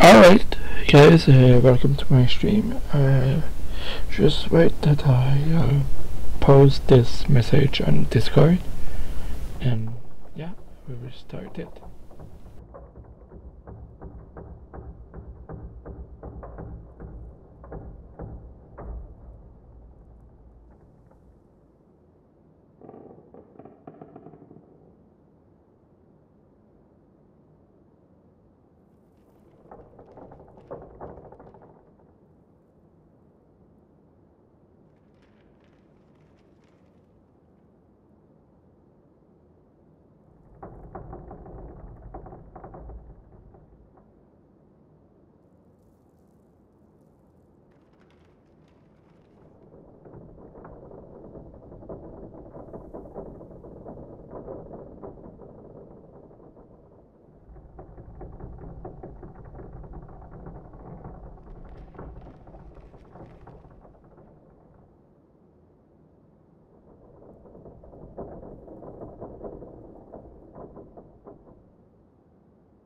Alright, guys, welcome to my stream. Just wait that I post this message on Discord, and yeah, we will start it.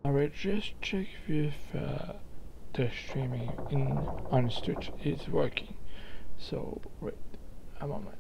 Alright, just check if the streaming on Twitch is working. So wait a moment.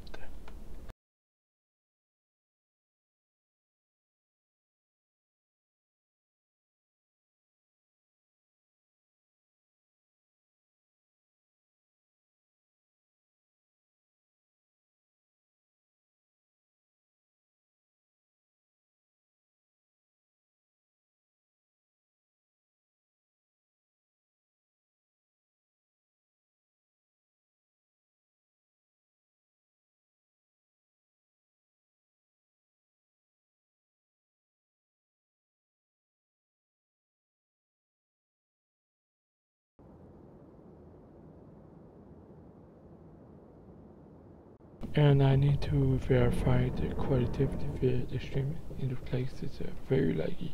And I need to verify the quality of the stream in the place. It's very laggy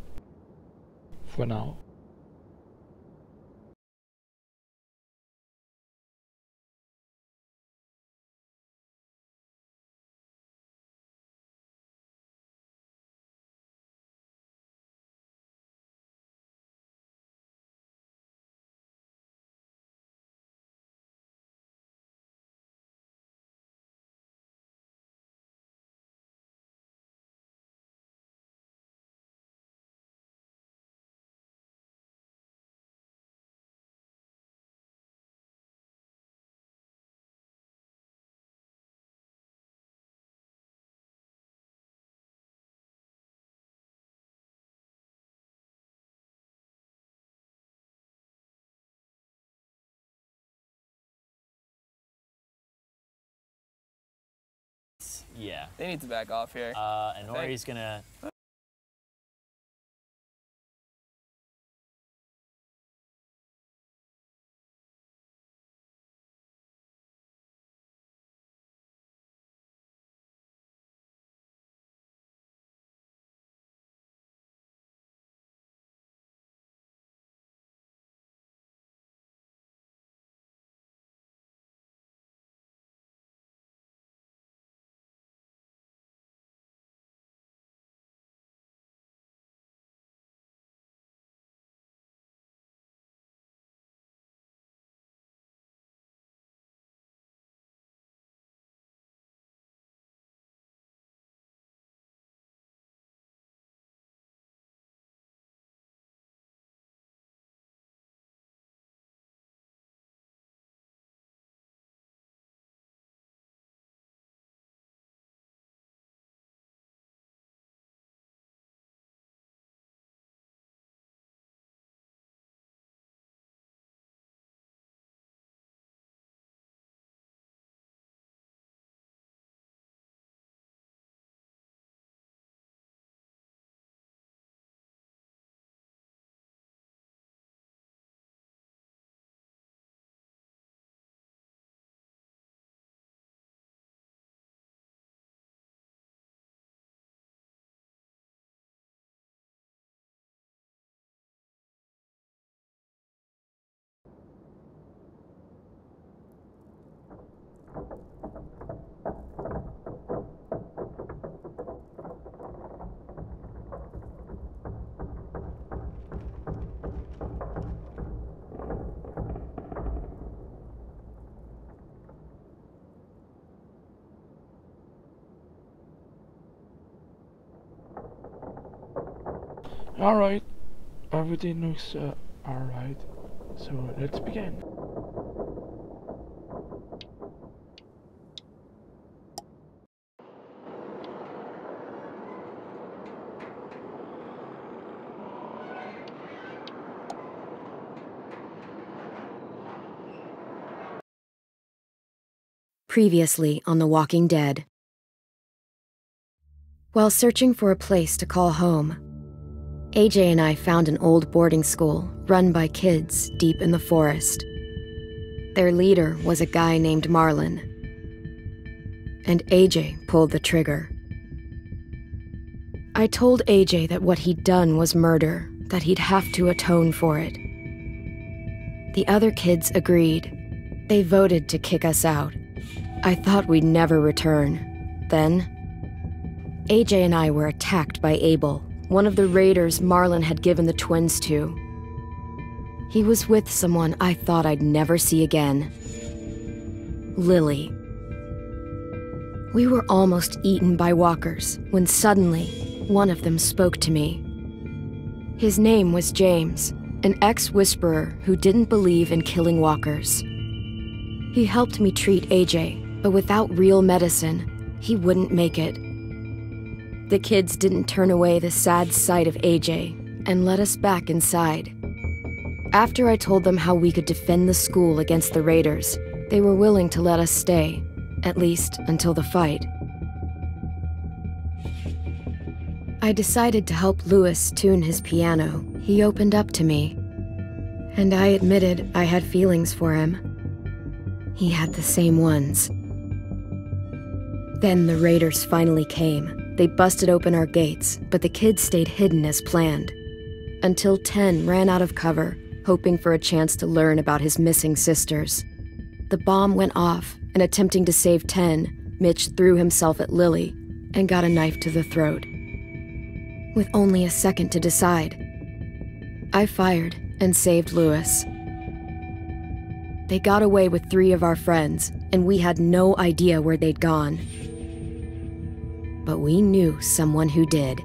for now. Yeah. They need to back off here. And Ori's gonna... Alright, everything looks alright, so let's begin. Previously on The Walking Dead. While searching for a place to call home, AJ and I found an old boarding school run by kids deep in the forest. Their leader was a guy named Marlon, and AJ pulled the trigger. I told AJ that what he'd done was murder, that he'd have to atone for it. The other kids agreed. They voted to kick us out. I thought we'd never return. Then, AJ and I were attacked by Abel, one of the raiders Marlon had given the twins to. He was with someone I thought I'd never see again. Lily. We were almost eaten by walkers when suddenly one of them spoke to me. His name was James, an ex-whisperer who didn't believe in killing walkers. He helped me treat AJ, but without real medicine, he wouldn't make it. The kids didn't turn away the sad sight of AJ and let us back inside. After I told them how we could defend the school against the raiders, they were willing to let us stay, at least until the fight. I decided to help Louis tune his piano. He opened up to me, and I admitted I had feelings for him. He had the same ones. Then the raiders finally came. They busted open our gates, but the kids stayed hidden as planned. Until 10 ran out of cover, hoping for a chance to learn about his missing sisters. The bomb went off, and attempting to save 10, Mitch threw himself at Lily and got a knife to the throat. With only a second to decide, I fired and saved Louis. They got away with 3 of our friends, and we had no idea where they'd gone. But we knew someone who did.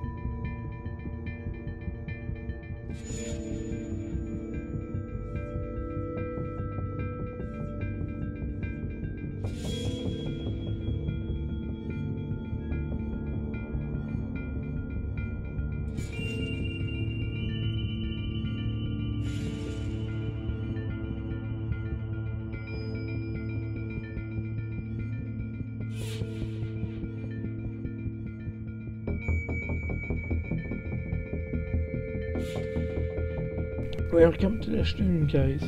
Welcome to the stream, guys.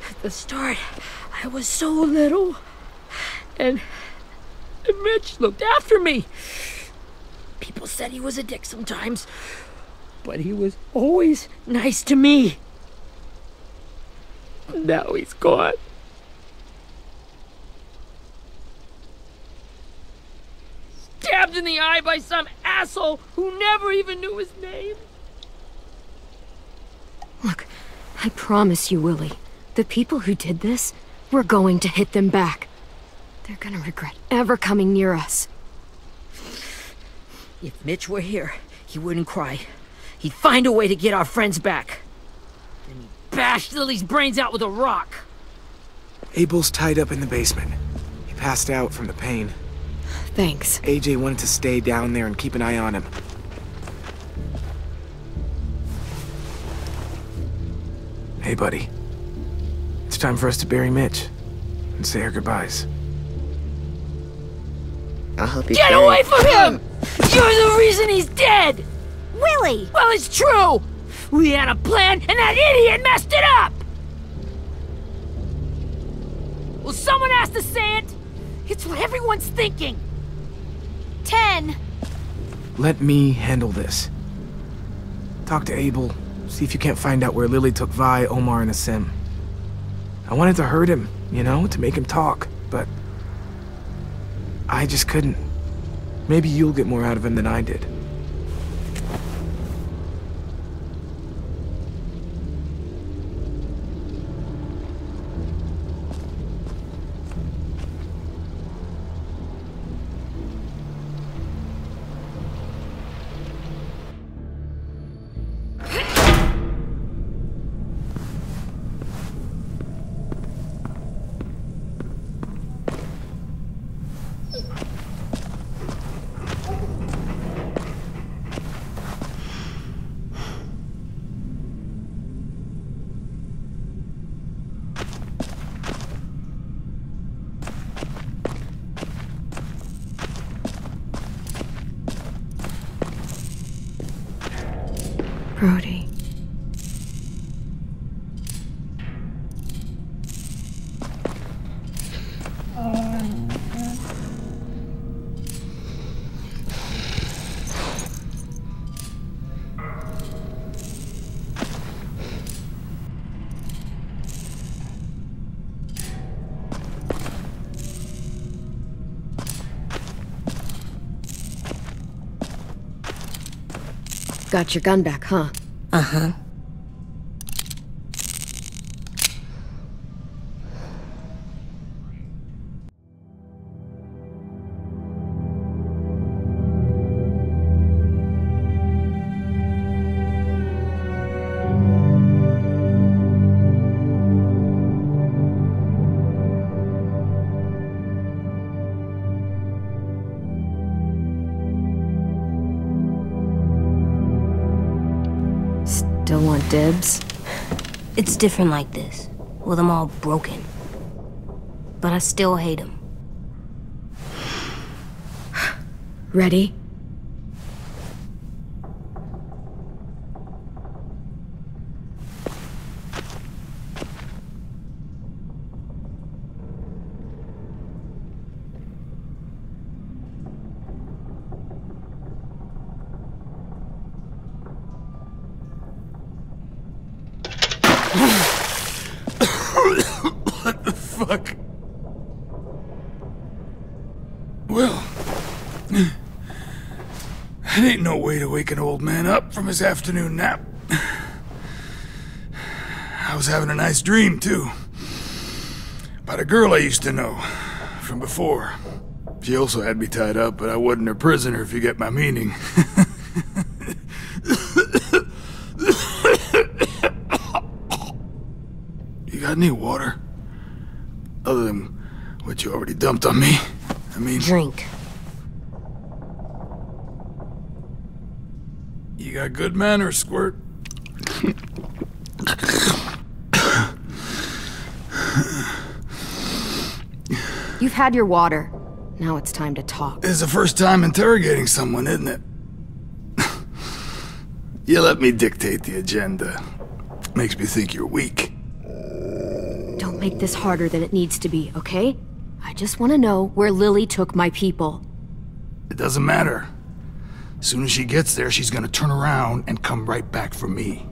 At the start, I was so little, and Mitch looked after me. People said he was a dick sometimes, but he was always nice to me. Now he's gone. Stabbed in the eye by some asshole who never even knew his name. Look, I promise you, Willie, the people who did this, we're going to hit them back. They're gonna regret ever coming near us. If Mitch were here, he wouldn't cry. He'd find a way to get our friends back. Then he'd bash Lily's brains out with a rock. Abel's tied up in the basement. He passed out from the pain. Thanks. AJ wanted to stay down there and keep an eye on him. Hey, buddy. It's time for us to bury Mitch and say our goodbyes. I'll help you. Get away from him! You're the reason he's dead! Willie! Well, it's true! We had a plan, and that idiot messed it up! Well, someone has to say it! It's what everyone's thinking! 10. Let me handle this. Talk to Abel, see if you can't find out where Lily took Vi, Omar, and Asim. I wanted to hurt him, you know, to make him talk, but I just couldn't. Maybe you'll get more out of him than I did. Brody. Got your gun back, huh? Uh-huh. Still want dibs? It's different like this, with them all broken. But I still hate him. Ready? What the fuck? Well, that ain't no way to wake an old man up from his afternoon nap. I was having a nice dream, too. About a girl I used to know from before. She also had me tied up, but I wasn't her prisoner, if you get my meaning. You got any water? Other than what you already dumped on me? I mean... Drink. You got good manners, Squirt. You've had your water. Now it's time to talk. It's the first time interrogating someone, isn't it? You let me dictate the agenda. Makes me think you're weak. Don't make this harder than it needs to be, okay? I just want to know where Lily took my people. It doesn't matter. As soon as she gets there, she's gonna turn around and come right back for me.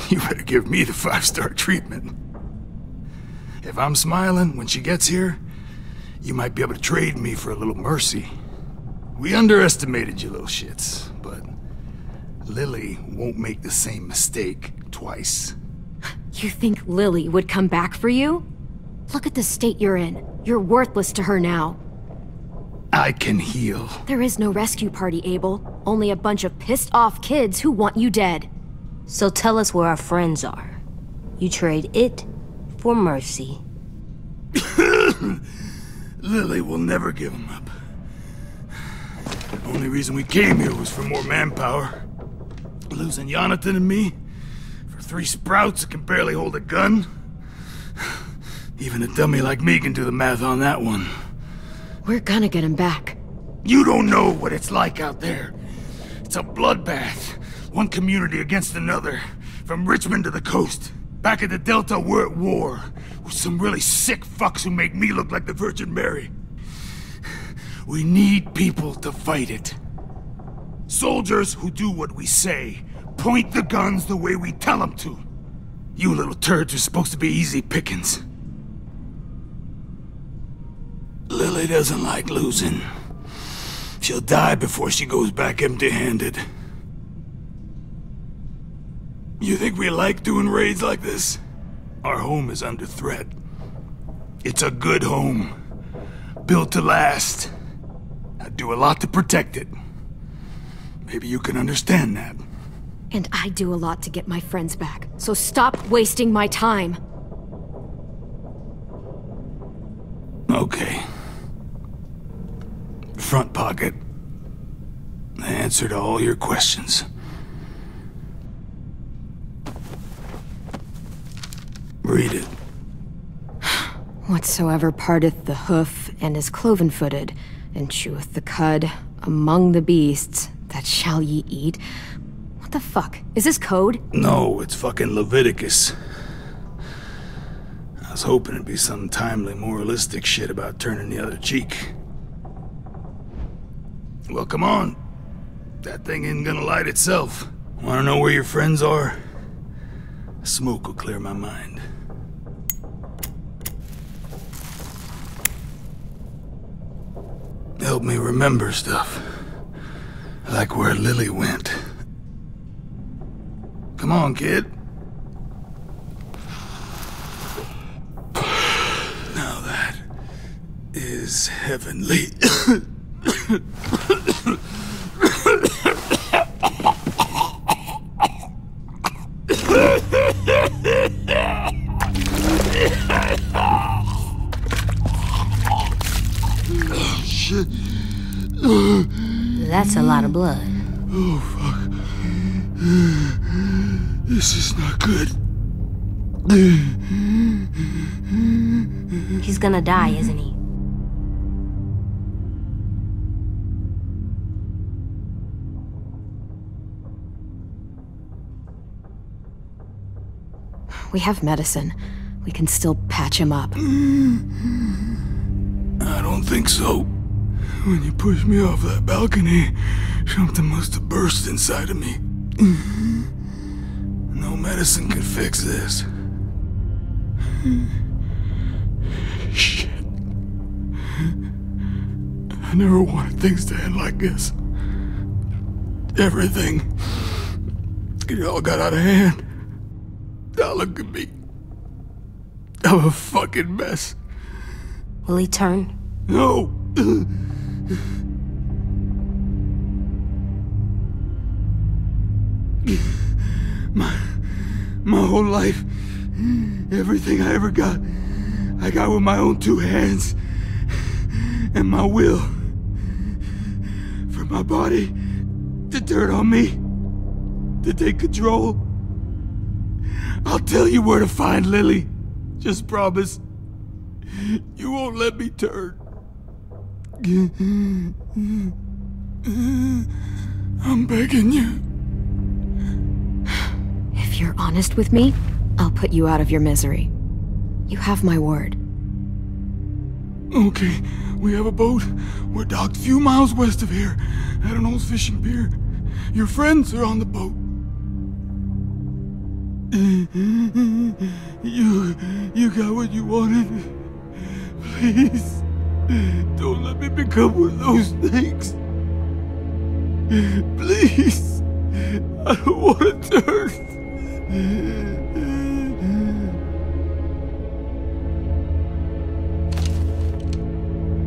You better give me the 5-star treatment. If I'm smiling when she gets here, you might be able to trade me for a little mercy. We underestimated you little shits, but Lily won't make the same mistake twice. You think Lily would come back for you? Look at the state you're in. You're worthless to her now. I can heal. There is no rescue party, Abel. Only a bunch of pissed-off kids who want you dead. So tell us where our friends are. You trade it for mercy. Lily will never give them up. The only reason we came here was for more manpower. Losing Jonathan and me for 3 sprouts that can barely hold a gun. Even a dummy like me can do the math on that one. We're gonna get him back. You don't know what it's like out there. It's a bloodbath. One community against another. From Richmond to the coast. Back at the Delta, we're at war. With some really sick fucks who make me look like the Virgin Mary. We need people to fight it. Soldiers who do what we say. Point the guns the way we tell them to. You little turds are supposed to be easy pickings. Lily doesn't like losing. She'll die before she goes back empty-handed. You think we like doing raids like this? Our home is under threat. It's a good home. Built to last. I'd do a lot to protect it. Maybe you can understand that. And I do a lot to get my friends back. So stop wasting my time. Okay. Front pocket. The answer to all your questions. Read it. Whatsoever parteth the hoof and is cloven-footed, and cheweth the cud among the beasts, that shall ye eat. What the fuck? Is this code? No, it's fucking Leviticus. I was hoping it'd be some timely, moralistic shit about turning the other cheek. Well, come on. That thing ain't gonna light itself. Wanna know where your friends are? Smoke will clear my mind. Help me remember stuff. Like where Lily went. Come on, kid. Now that is heavenly. Shit. That's a lot of blood. Oh, fuck. This is not good. He's gonna die, isn't he? We have medicine. We can still patch him up. I don't think so. When you pushed me off that balcony, something must have burst inside of me. No medicine. medicine could fix this. Shit. I never wanted things to end like this. Everything. It all got out of hand. Now look at me. I'm a fucking mess. Will he turn? No! My whole life, everything I ever got, I got with my own two hands and my will. For my body to turn on me, to take control. I'll tell you where to find Lily. Just promise you won't let me turn. I'm begging you. If you're honest with me, I'll put you out of your misery. You have my word. Okay, we have a boat. We're docked a few miles west of here at an old fishing pier. Your friends are on the boat. You got what you wanted. Please, don't let me become one of those things. Please, I don't want to turn.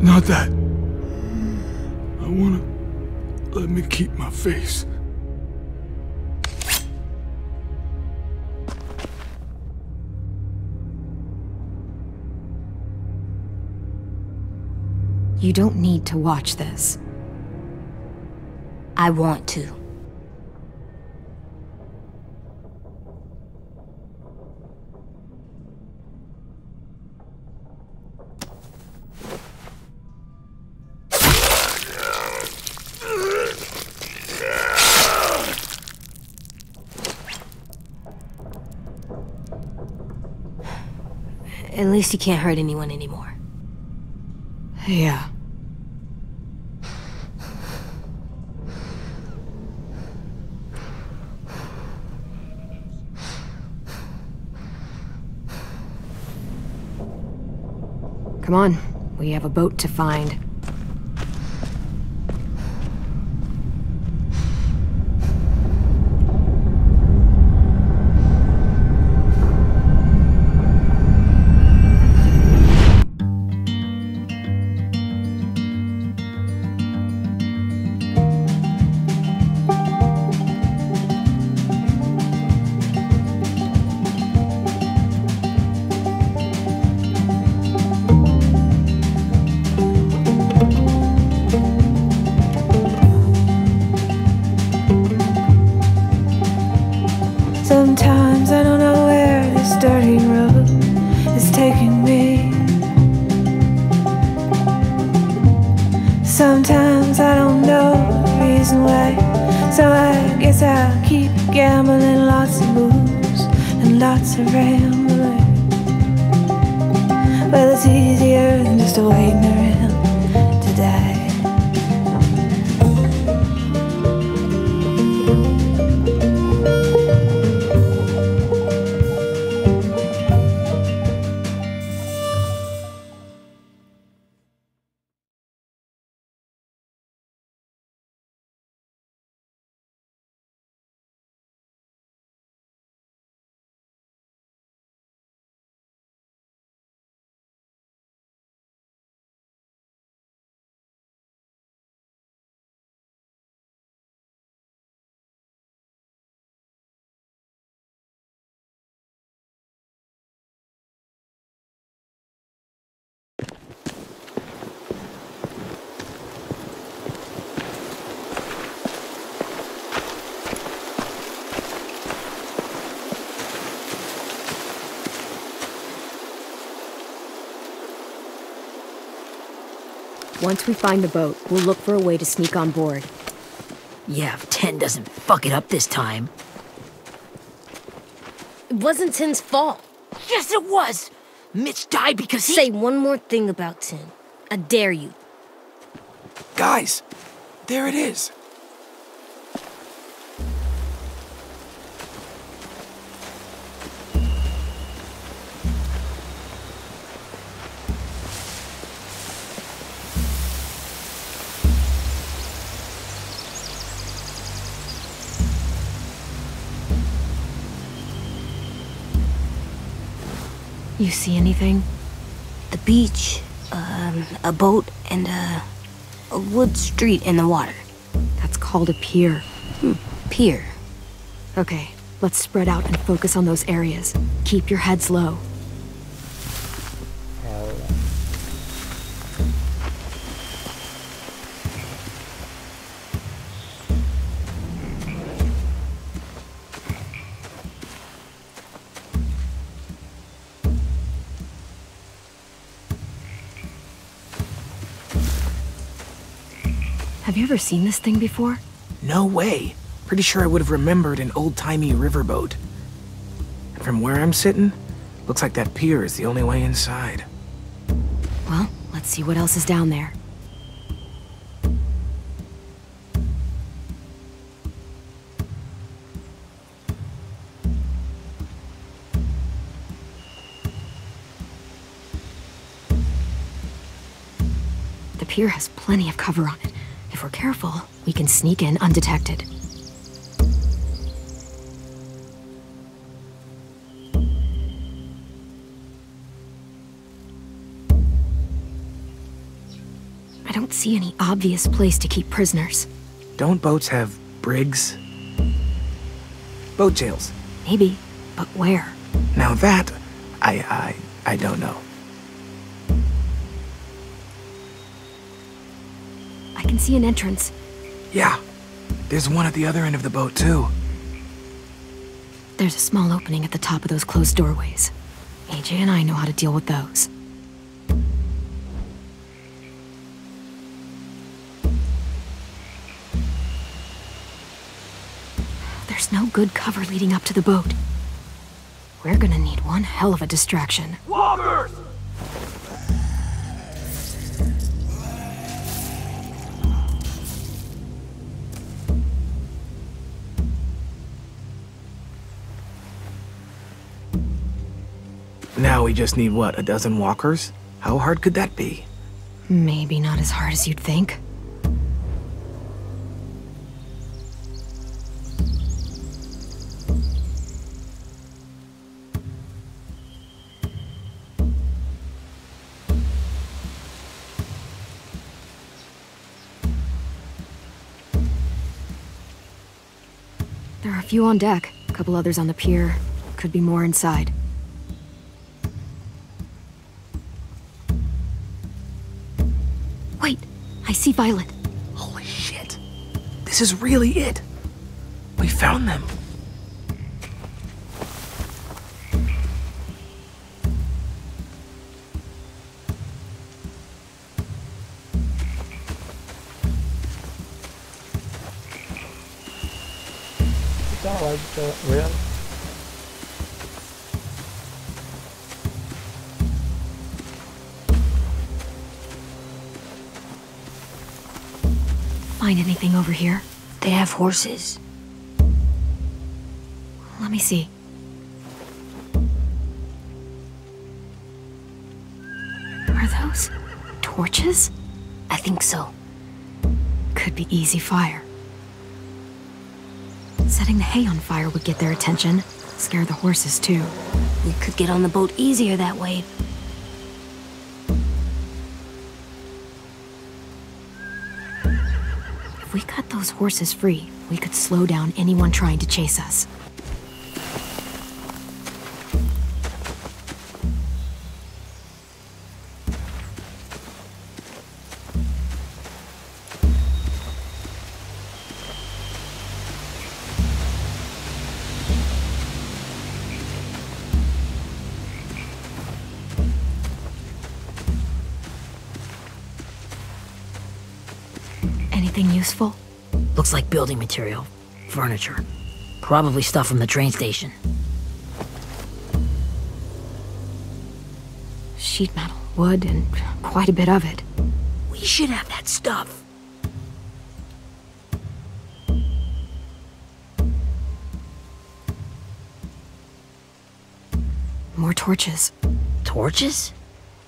Not that. I wanna let me keep my face. You don't need to watch this. I want to. At least you can't hurt anyone anymore. Yeah. Come on, we have a boat to find. Sometimes I don't know where this dirty road is taking me. Sometimes I don't know the reason why, so I guess I'll keep gambling. Lots of moves and lots of rambling. Well, it's easier than just waiting around to die. Once we find the boat, we'll look for a way to sneak on board. Yeah, if 10 doesn't fuck it up this time. It wasn't Tin's fault. Yes, it was! Mitch died because he— Say one more thing about Tin. I dare you. Guys, there it is. You see anything? The beach, a boat, and a wood street in the water. That's called a pier. Pier. Okay, let's spread out and focus on those areas. Keep your heads low. Have you ever seen this thing before? No way. Pretty sure I would have remembered an old-timey riverboat. And from where I'm sitting, looks like that pier is the only way inside. Well, let's see what else is down there. The pier has plenty of cover on it. If we're careful, we can sneak in undetected. I don't see any obvious place to keep prisoners. Don't boats have brigs? Boat jails. Maybe, but where? Now that, I don't know. I can see an entrance. Yeah, there's one at the other end of the boat too. There's a small opening at the top of those closed doorways. AJ and I know how to deal with those. There's no good cover leading up to the boat. We're gonna need one hell of a distraction. Walkers! Now we just need, what, a dozen walkers? How hard could that be? Maybe not as hard as you'd think. There are a few on deck, a couple others on the pier. Could be more inside. Wait, I see Violet. Holy shit. This is really it. We found them. Is that like real? Find anything over here? They have horses. Let me see. Are those torches? I think so. Could be easy fire. Setting the hay on fire would get their attention. Scare the horses too. We could get on the boat easier that way. If we cut those horses free, we could slow down anyone trying to chase us. Anything useful? Looks like building material. Furniture. Probably stuff from the train station. Sheet metal, wood, and quite a bit of it. We should have that stuff. More torches. Torches?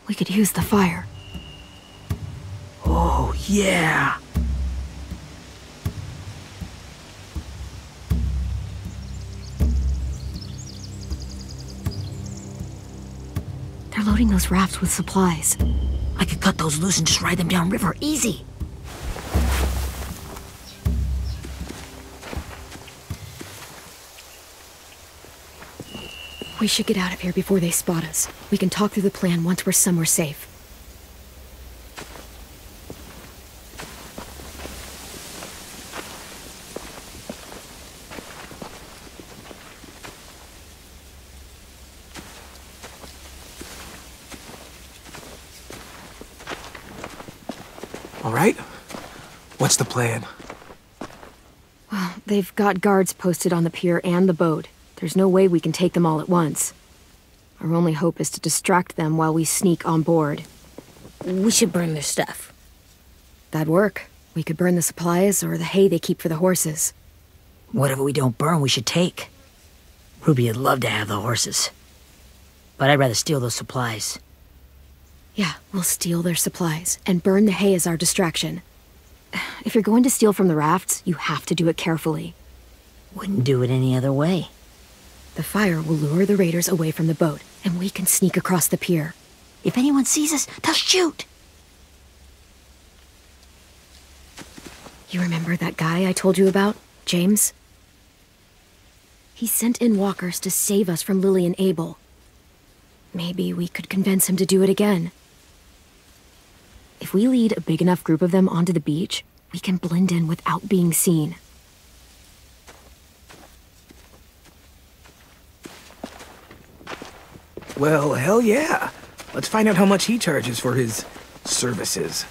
We could use the fire. Oh, yeah. They're loading those rafts with supplies. I could cut those loose and just ride them downriver, easy. We should get out of here before they spot us. We can talk through the plan once we're somewhere safe. All right? What's the plan? Well, they've got guards posted on the pier and the boat. There's no way we can take them all at once. Our only hope is to distract them while we sneak on board. We should burn their stuff. That'd work. We could burn the supplies or the hay they keep for the horses. Whatever we don't burn, we should take. Ruby would love to have the horses. But I'd rather steal those supplies. Yeah, we'll steal their supplies and burn the hay as our distraction. If you're going to steal from the rafts, you have to do it carefully. Wouldn't do it any other way. The fire will lure the raiders away from the boat, and we can sneak across the pier. If anyone sees us, they'll shoot. You remember that guy I told you about, James? He sent in walkers to save us from Lily and Abel. Maybe we could convince him to do it again. If we lead a big enough group of them onto the beach, we can blend in without being seen. Well, hell yeah. Let's find out how much he charges for his services.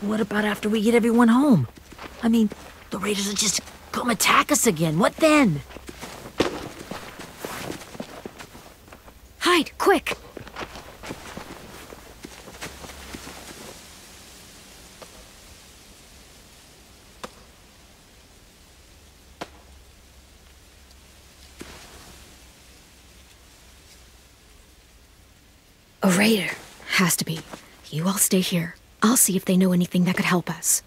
What about after we get everyone home? I mean, the raiders will just come attack us again. What then? Hide, quick! A raider. Has to be. You all stay here. I'll see if they know anything that could help us.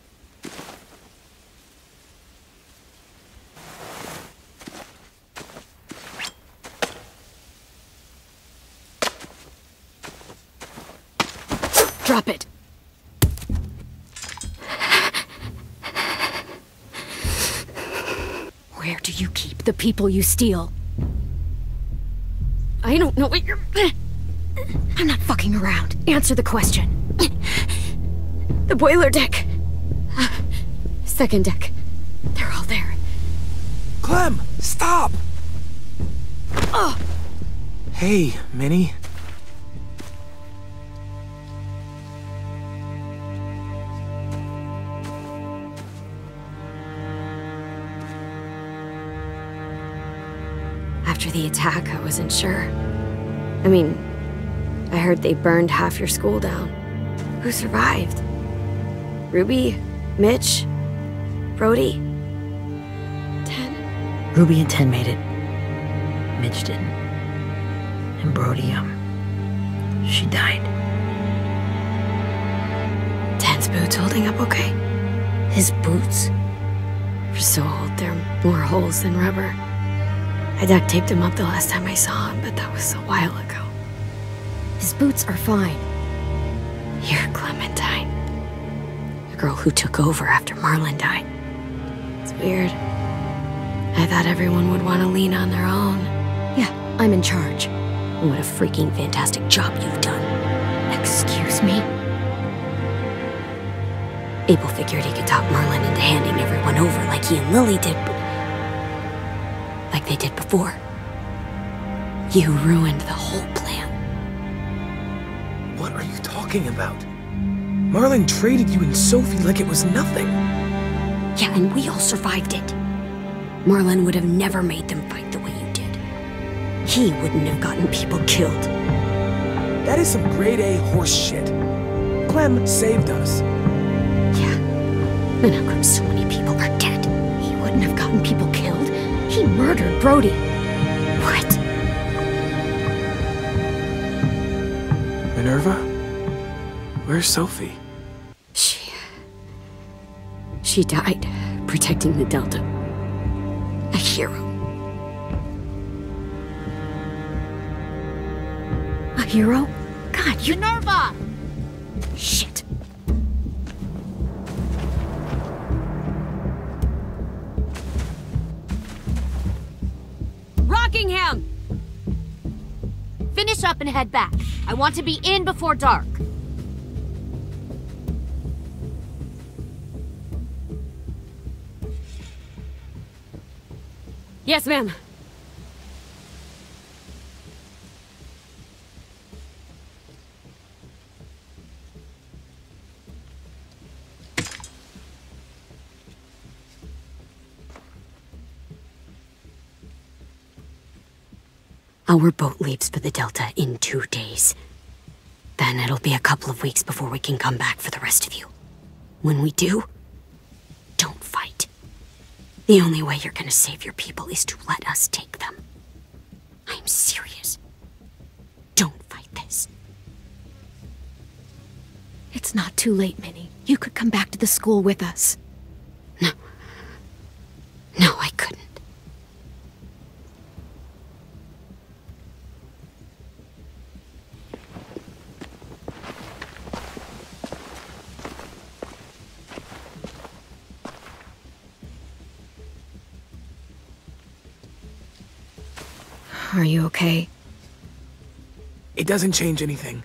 Drop it. Where do you keep the people you steal? I don't know what you're... I'm not fucking around. Answer the question. The boiler deck. Second deck. They're all there. Clem, stop! Oh! Hey, Minnie. After the attack, I wasn't sure. I mean, I heard they burned half your school down. Who survived? Ruby? Mitch? Brody? 10? Ruby and 10 made it. Mitch didn't. And Brody, she died. 10's boots holding up okay? His boots? They're so old, there are more holes than rubber. I duct taped him up the last time I saw him, but that was a while ago. His boots are fine. You're Clementine. The girl who took over after Marlon died. It's weird. I thought everyone would want to lean on their own. Yeah, I'm in charge. What a freaking fantastic job you've done. Excuse me? Abel figured he could talk Marlon into handing everyone over like he and Lily did, like they did before. You ruined the whole plan. What are you talking about? Marlon traded you and Sophie like it was nothing. Yeah, and we all survived it. Marlon would have never made them fight the way you did. He wouldn't have gotten people killed. That is some grade A horse shit. Clem saved us. Yeah, and how come so many people are dead? He wouldn't have gotten people killed. He murdered Brody. What? Minerva? Where's Sophie? She died protecting the Delta. A hero. I hero? God, you... Minerva! Shit. Rockingham! Finish up and head back. I want to be in before dark. Yes, ma'am. Our boat leaves for the Delta in 2 days. Then it'll be a couple of weeks before we can come back for the rest of you. When we do, don't fight. The only way you're gonna save your people is to let us take them. I'm serious. Don't fight this. It's not too late, Minnie. You could come back to the school with us. No. No, I couldn't. Are you okay? It doesn't change anything.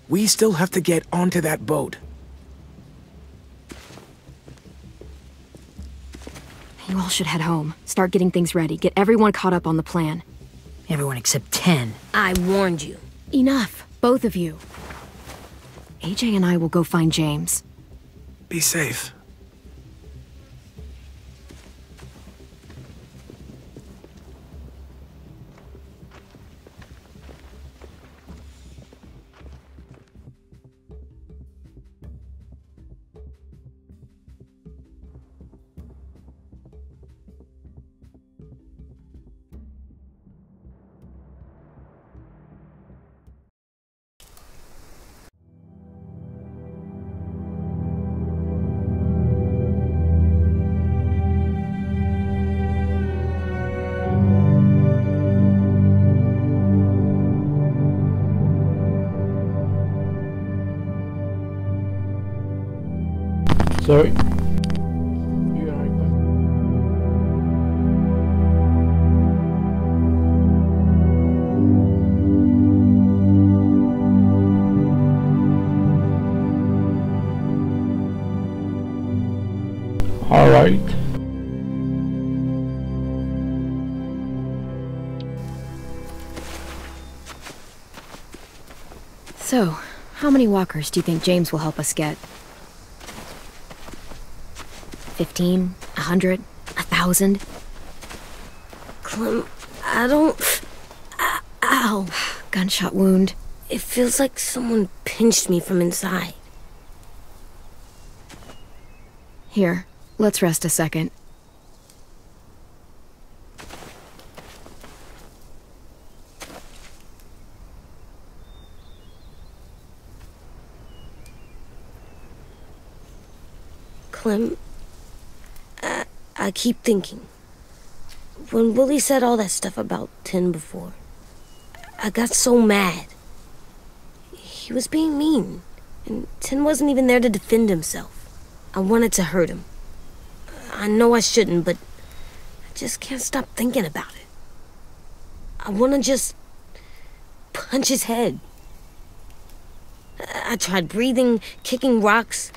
We still have to get onto that boat. You all should head home. Start getting things ready. Get everyone caught up on the plan. Everyone except 10. I warned you. Enough, both of you. AJ and I will go find James. Be safe. Sorry. You got right back. All right. So, how many walkers do you think James will help us get? 15? 100? 1,000? Clem, I don't... Ow. Gunshot wound. It feels like someone pinched me from inside. Here, let's rest a second. Clem, I keep thinking. When Willie said all that stuff about 10 before, I got so mad. He was being mean, and 10 wasn't even there to defend himself. I wanted to hurt him. I know I shouldn't, but I just can't stop thinking about it. I want to just punch his head. I tried breathing, kicking rocks.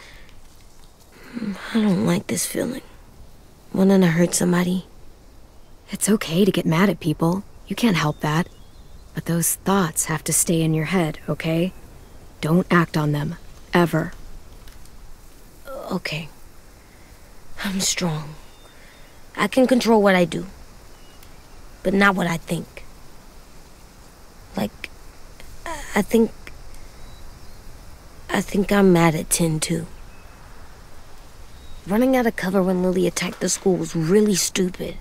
I don't like this feeling. Wanting to hurt somebody. It's okay to get mad at people. You can't help that. But those thoughts have to stay in your head, okay? Don't act on them. Ever. Okay. I'm strong. I can control what I do. But not what I think. Like, I think I'm mad at 10 too. Running out of cover when Lily attacked the school was really stupid.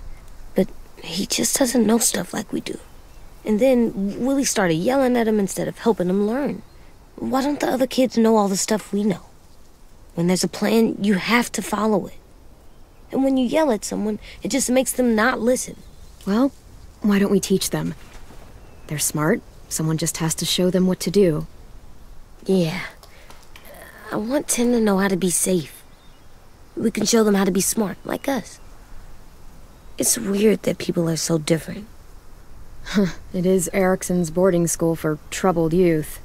But he just doesn't know stuff like we do. And then Willie started yelling at him instead of helping him learn. Why don't the other kids know all the stuff we know? When there's a plan, you have to follow it. And when you yell at someone, it just makes them not listen. Well, why don't we teach them? They're smart, Someone just has to show them what to do. Yeah. I want Tim to know how to be safe. We can show them how to be smart, like us. It's weird that people are so different. It is Erickson's boarding school for troubled youth.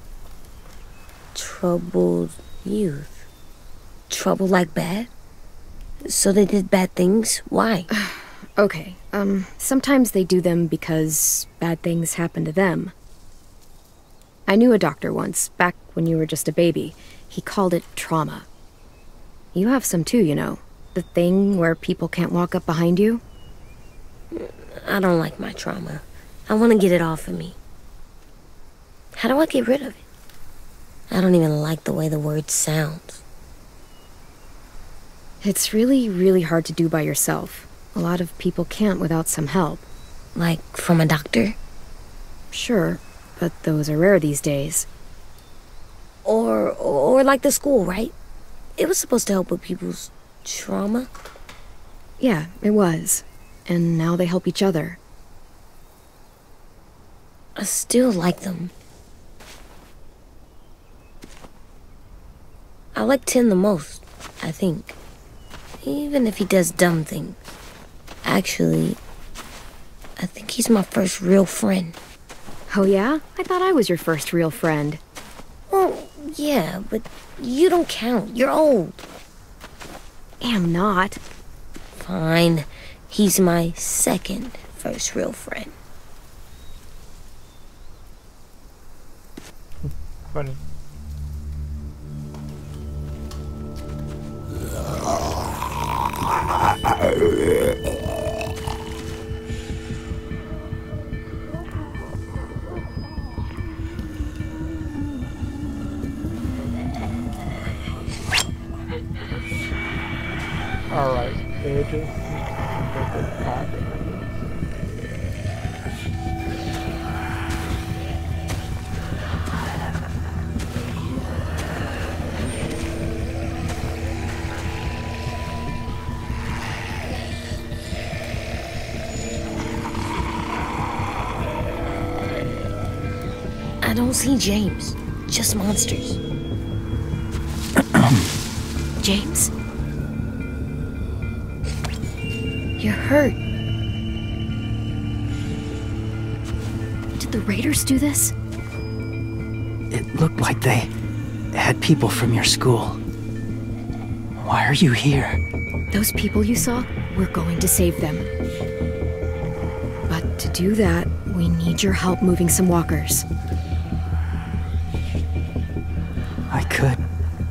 Troubled youth? Trouble like bad? So they did bad things? Why? Okay, sometimes they do them because bad things happen to them. I knew a doctor once, back when you were just a baby. He called it trauma. You have some too, you know. The thing where people can't walk up behind you. I don't like my trauma. I want to get it off of me. How do I get rid of it? I don't even like the way the word sounds. It's really, really hard to do by yourself. A lot of people can't without some help. Like from a doctor? Sure, but those are rare these days. Or like the school, right? It was supposed to help with people's trauma. Yeah, it was. And now they help each other. I still like them. I like Tim the most, I think. Even if he does dumb things. Actually, I think he's my first real friend. Oh yeah? I thought I was your first real friend. Well, yeah, but you don't count. You're old. Am not. Fine. He's my second first real friend. Funny. Alright, pages. I don't see James. Just monsters. James? You're hurt. Did the raiders do this? It looked like they had people from your school. Why are you here? Those people you saw, we're going to save them. But to do that, we need your help moving some walkers. I could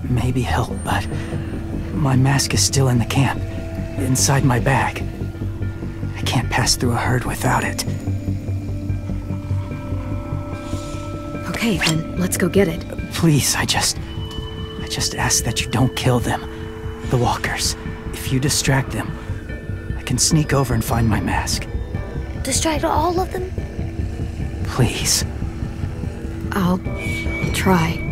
maybe help, but my mask is still in the camp, inside my bag. I can't pass through a herd without it. Okay, then let's go get it. Please, I just ask that you don't kill them. The walkers. If you distract them, I can sneak over and find my mask. Distract all of them? Please. I'll try.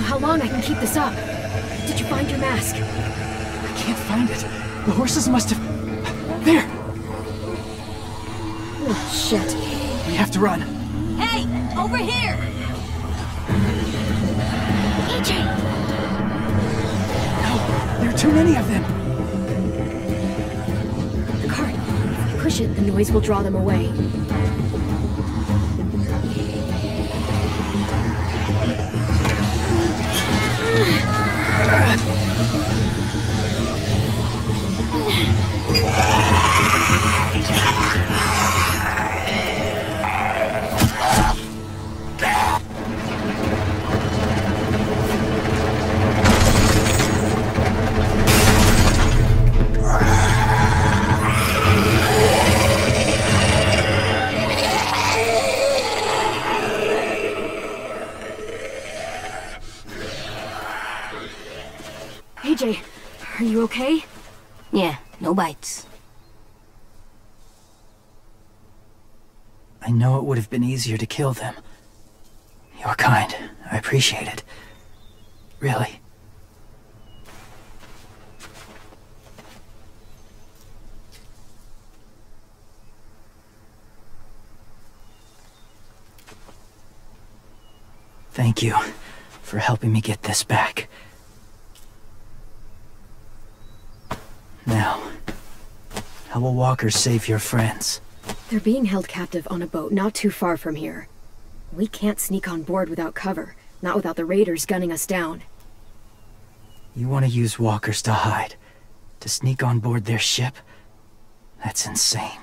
How long I can keep this up? Did you find your mask? I can't find it. The horses must have... There! Oh, shit. We have to run. Hey, over here! No, there are too many of them. The cart. If we push it, the noise will draw them away. AJ, are you okay? Yeah, no bites. I know it would have been easier to kill them. You're kind. I appreciate it. Really. Thank you for helping me get this back. Now, how will walkers save your friends? They're being held captive on a boat not too far from here. We can't sneak on board without cover, not without the raiders gunning us down. You want to use walkers to hide? To sneak on board their ship? That's insane.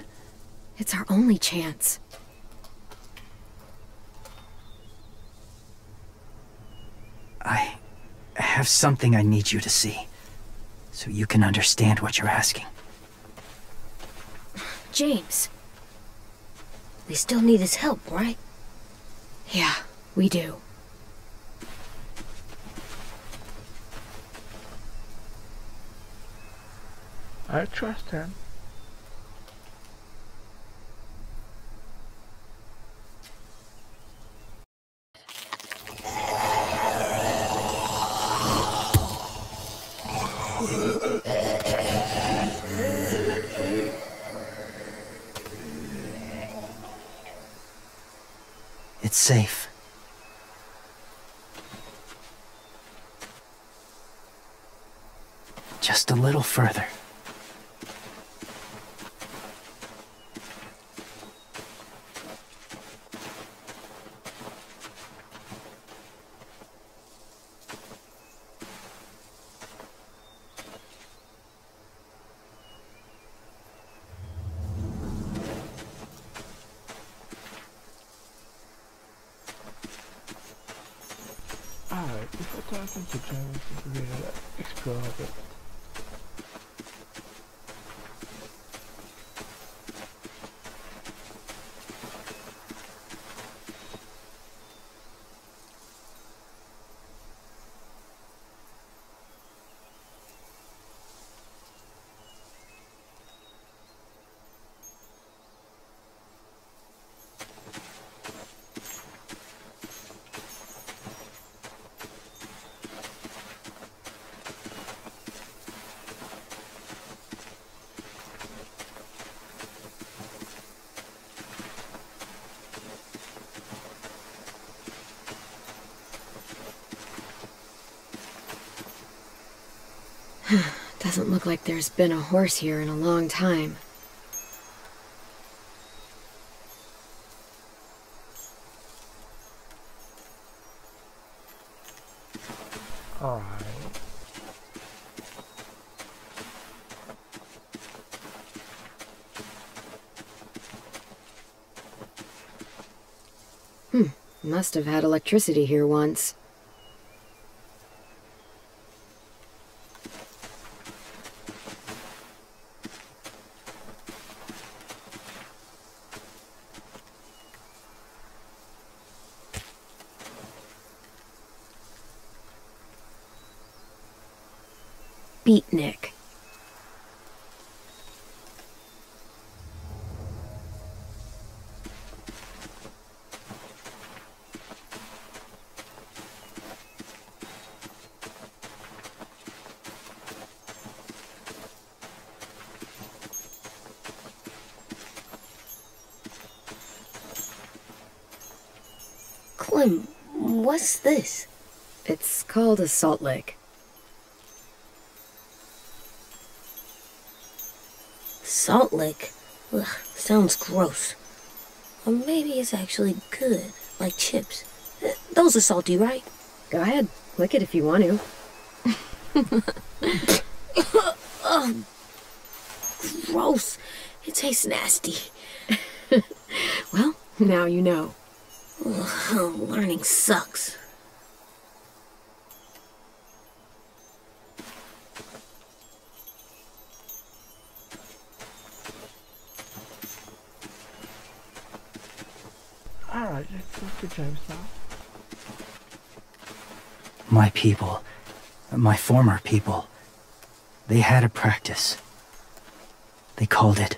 It's our only chance. I have something I need you to see, so you can understand what you're asking. James. We still need his help, right? Yeah, we do. I trust him. It's safe. Just a little further. Alright, before talking to James, we're gonna explore a bit. Doesn't look like there's been a horse here in a long time. Alright. Must have had electricity here once. Beatnik. Clem, what's this? It's called a salt lick. Salt lick? Ugh, sounds gross. Or maybe it's actually good, like chips. Those are salty, right? Go ahead, lick it if you want to. Ugh, gross. It tastes nasty. Well, now you know. Ugh, learning sucks. Alright, let's go to James now. My people, my former people, they had a practice. They called it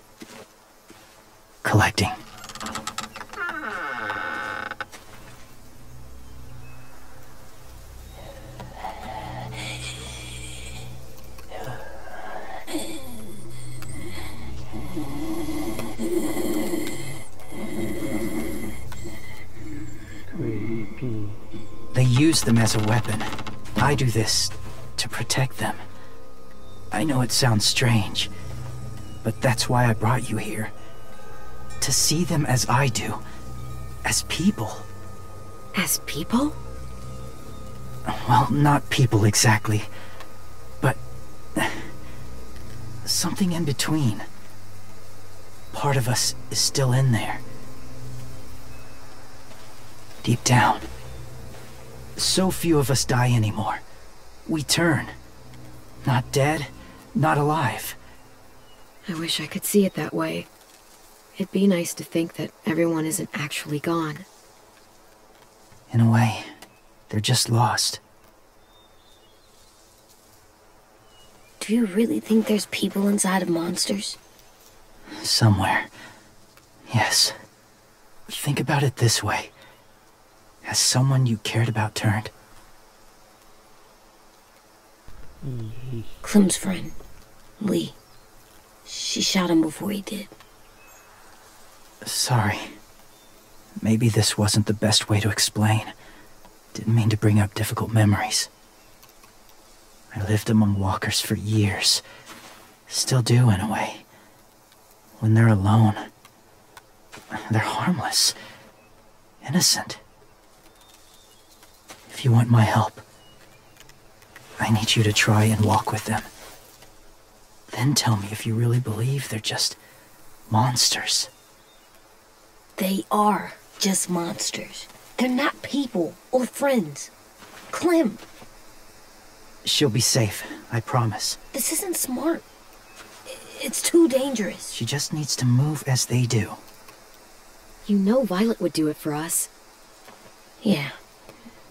collecting. Creepy. They use them as a weapon. I do this to protect them. I know it sounds strange, but that's why I brought you here. To see them as I do. As people. As people? Well, not people exactly, but something in between. Part of us is still in there. Deep down. So few of us die anymore. We turn. Not dead, not alive. I wish I could see it that way. It'd be nice to think that everyone isn't actually gone. In a way, they're just lost. Do you really think there's people inside of monsters? Somewhere. Yes. Think about it this way. Has someone you cared about turned? Clem's friend, Lee. She shot him before he did. Sorry. Maybe this wasn't the best way to explain. Didn't mean to bring up difficult memories. I lived among walkers for years. Still do, in a way. When they're alone, they're harmless. Innocent. If you want my help, I need you to try and walk with them. Then tell me if you really believe they're just monsters. They are just monsters. They're not people or friends. Clem, She'll be safe, I promise. this isn't smart. It's too dangerous. She just needs to move as they do. You know Violet would do it for us. Yeah,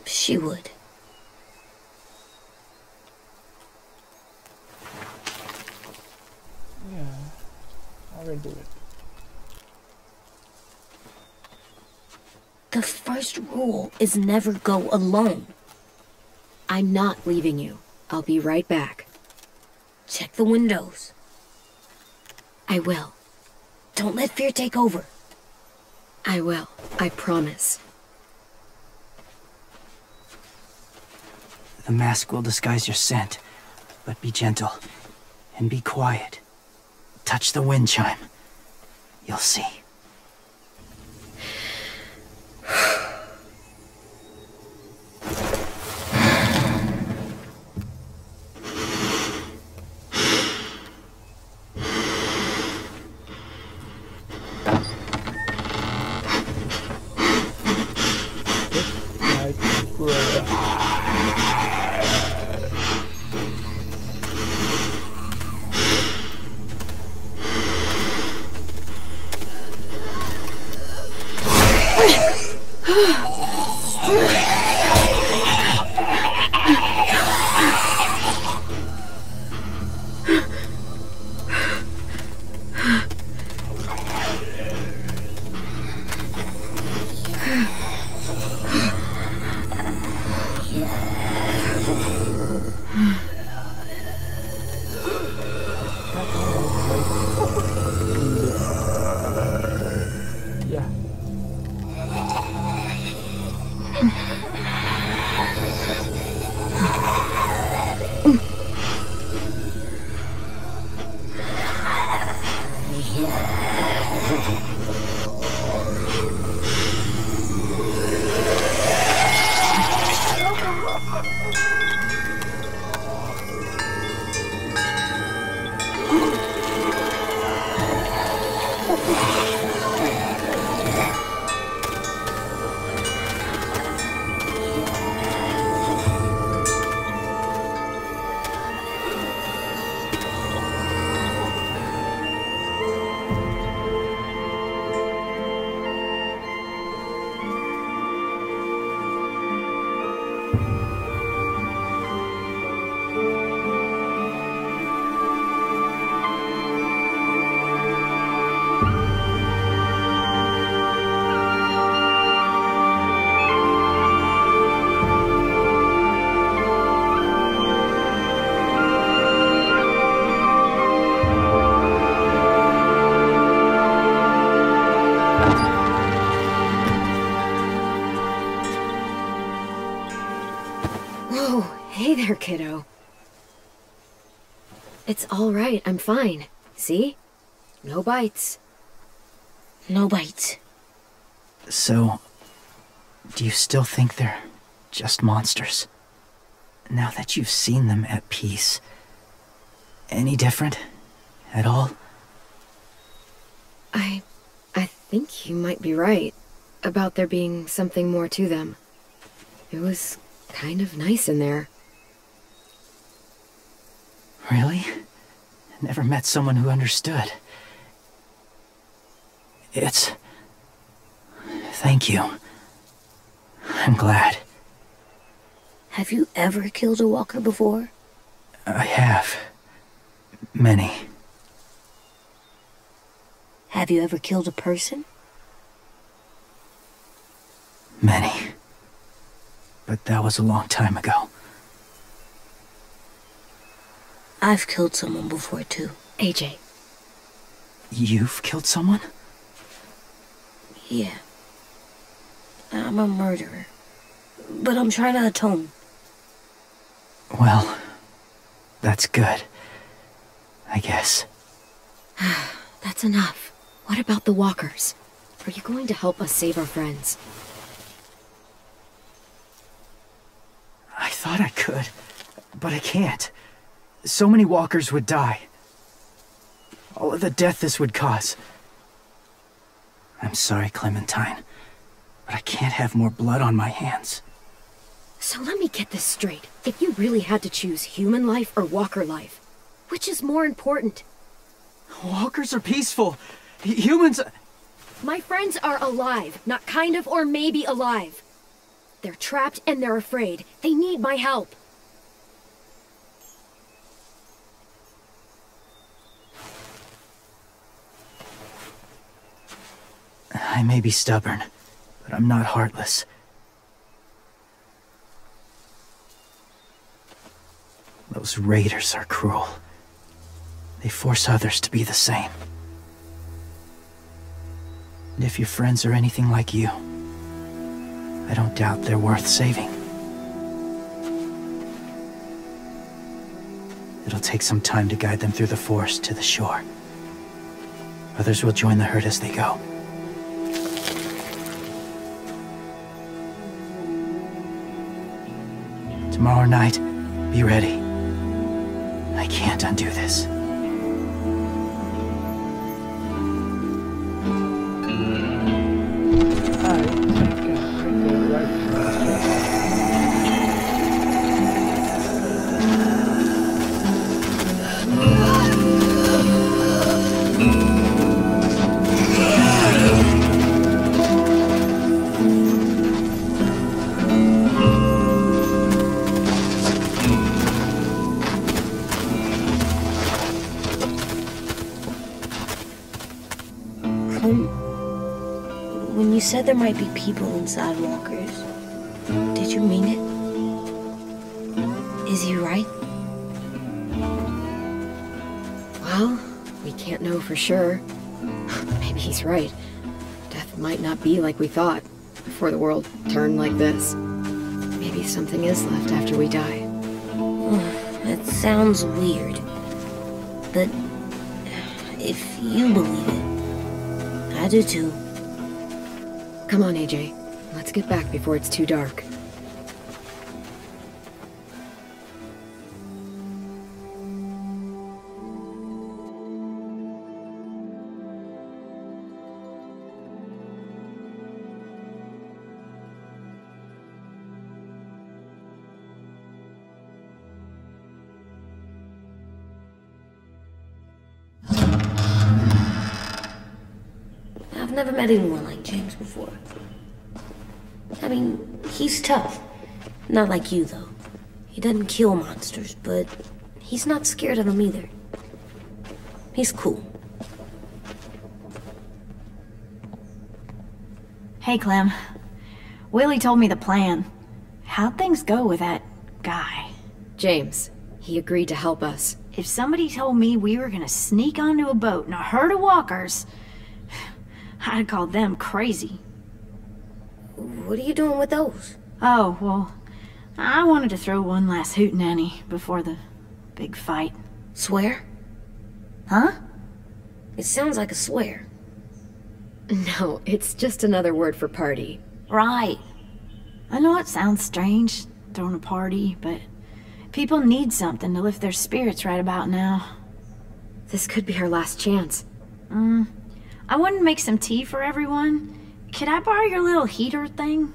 she would. Yeah, I will do it. The first rule is never go alone. I'm not leaving you. I'll be right back. Check the windows. I will. Don't let fear take over. I will. I promise. The mask will disguise your scent, but be gentle and be quiet. Touch the wind chime. You'll see. Yeah. Whoa, hey there, kiddo. It's all right, I'm fine. See? No bites. No bites. So, do you still think they're just monsters? Now that you've seen them at peace, any different at all? I think you might be right about there being something more to them. It was kind of nice in there. Really? Never met someone who understood. Thank you. I'm glad. Have you ever killed a walker before? I have. Many. Have you ever killed a person? Many. But that was a long time ago. I've killed someone before, too. AJ. You've killed someone? Yeah. I'm a murderer. But I'm trying to atone. Well, that's good. I guess. That's enough. What about the walkers? Are you going to help us save our friends? I thought I could, but I can't. So many walkers would die. All of the death this would cause. I'm sorry, Clementine, but I can't have more blood on my hands. So let me get this straight. If you really had to choose human life or walker life, which is more important? Walkers are peaceful. Humans... My friends are alive, not kind of or maybe alive. They're trapped and they're afraid. They need my help. I may be stubborn, but I'm not heartless. Those raiders are cruel. They force others to be the same. And if your friends are anything like you, I don't doubt they're worth saving. It'll take some time to guide them through the forest to the shore. Others will join the herd as they go. Tomorrow night, be ready. I can't undo this. When you said there might be people inside walkers, did you mean it? Is he right? Well, we can't know for sure. Maybe he's right. Death might not be like we thought before the world turned like this. Maybe something is left after we die. That sounds weird. But if you believe it, I do too. Come on, AJ. Let's get back before it's too dark. I've never met anyone like James before. I mean, he's tough. Not like you, though. He doesn't kill monsters, but he's not scared of them either. He's cool. Hey, Clem. Willie told me the plan. How'd things go with that guy? James, he agreed to help us. If somebody told me we were gonna sneak onto a boat in a herd of walkers, I'd call them crazy. What are you doing with those? Oh, well, I wanted to throw one last hootenanny before the big fight. Swear? Huh? It sounds like a swear. No, it's just another word for party. Right. I know it sounds strange, throwing a party, but people need something to lift their spirits right about now. This could be our last chance. I wanted to make some tea for everyone. Could I borrow your little heater thing?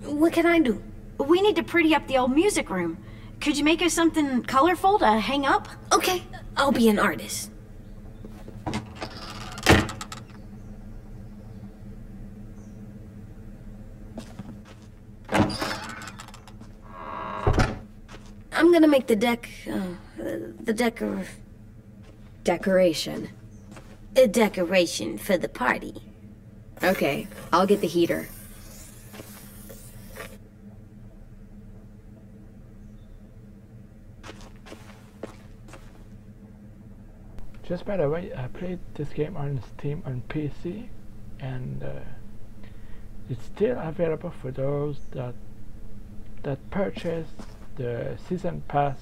What can I do? We need to pretty up the old music room. Could you make us something colorful to hang up? Okay, I'll be an artist. I'm gonna make the Decoration. a decoration for the party. Okay, I'll get the heater. Just by the way, I played this game on Steam on PC, and it's still available for those that purchase the season pass.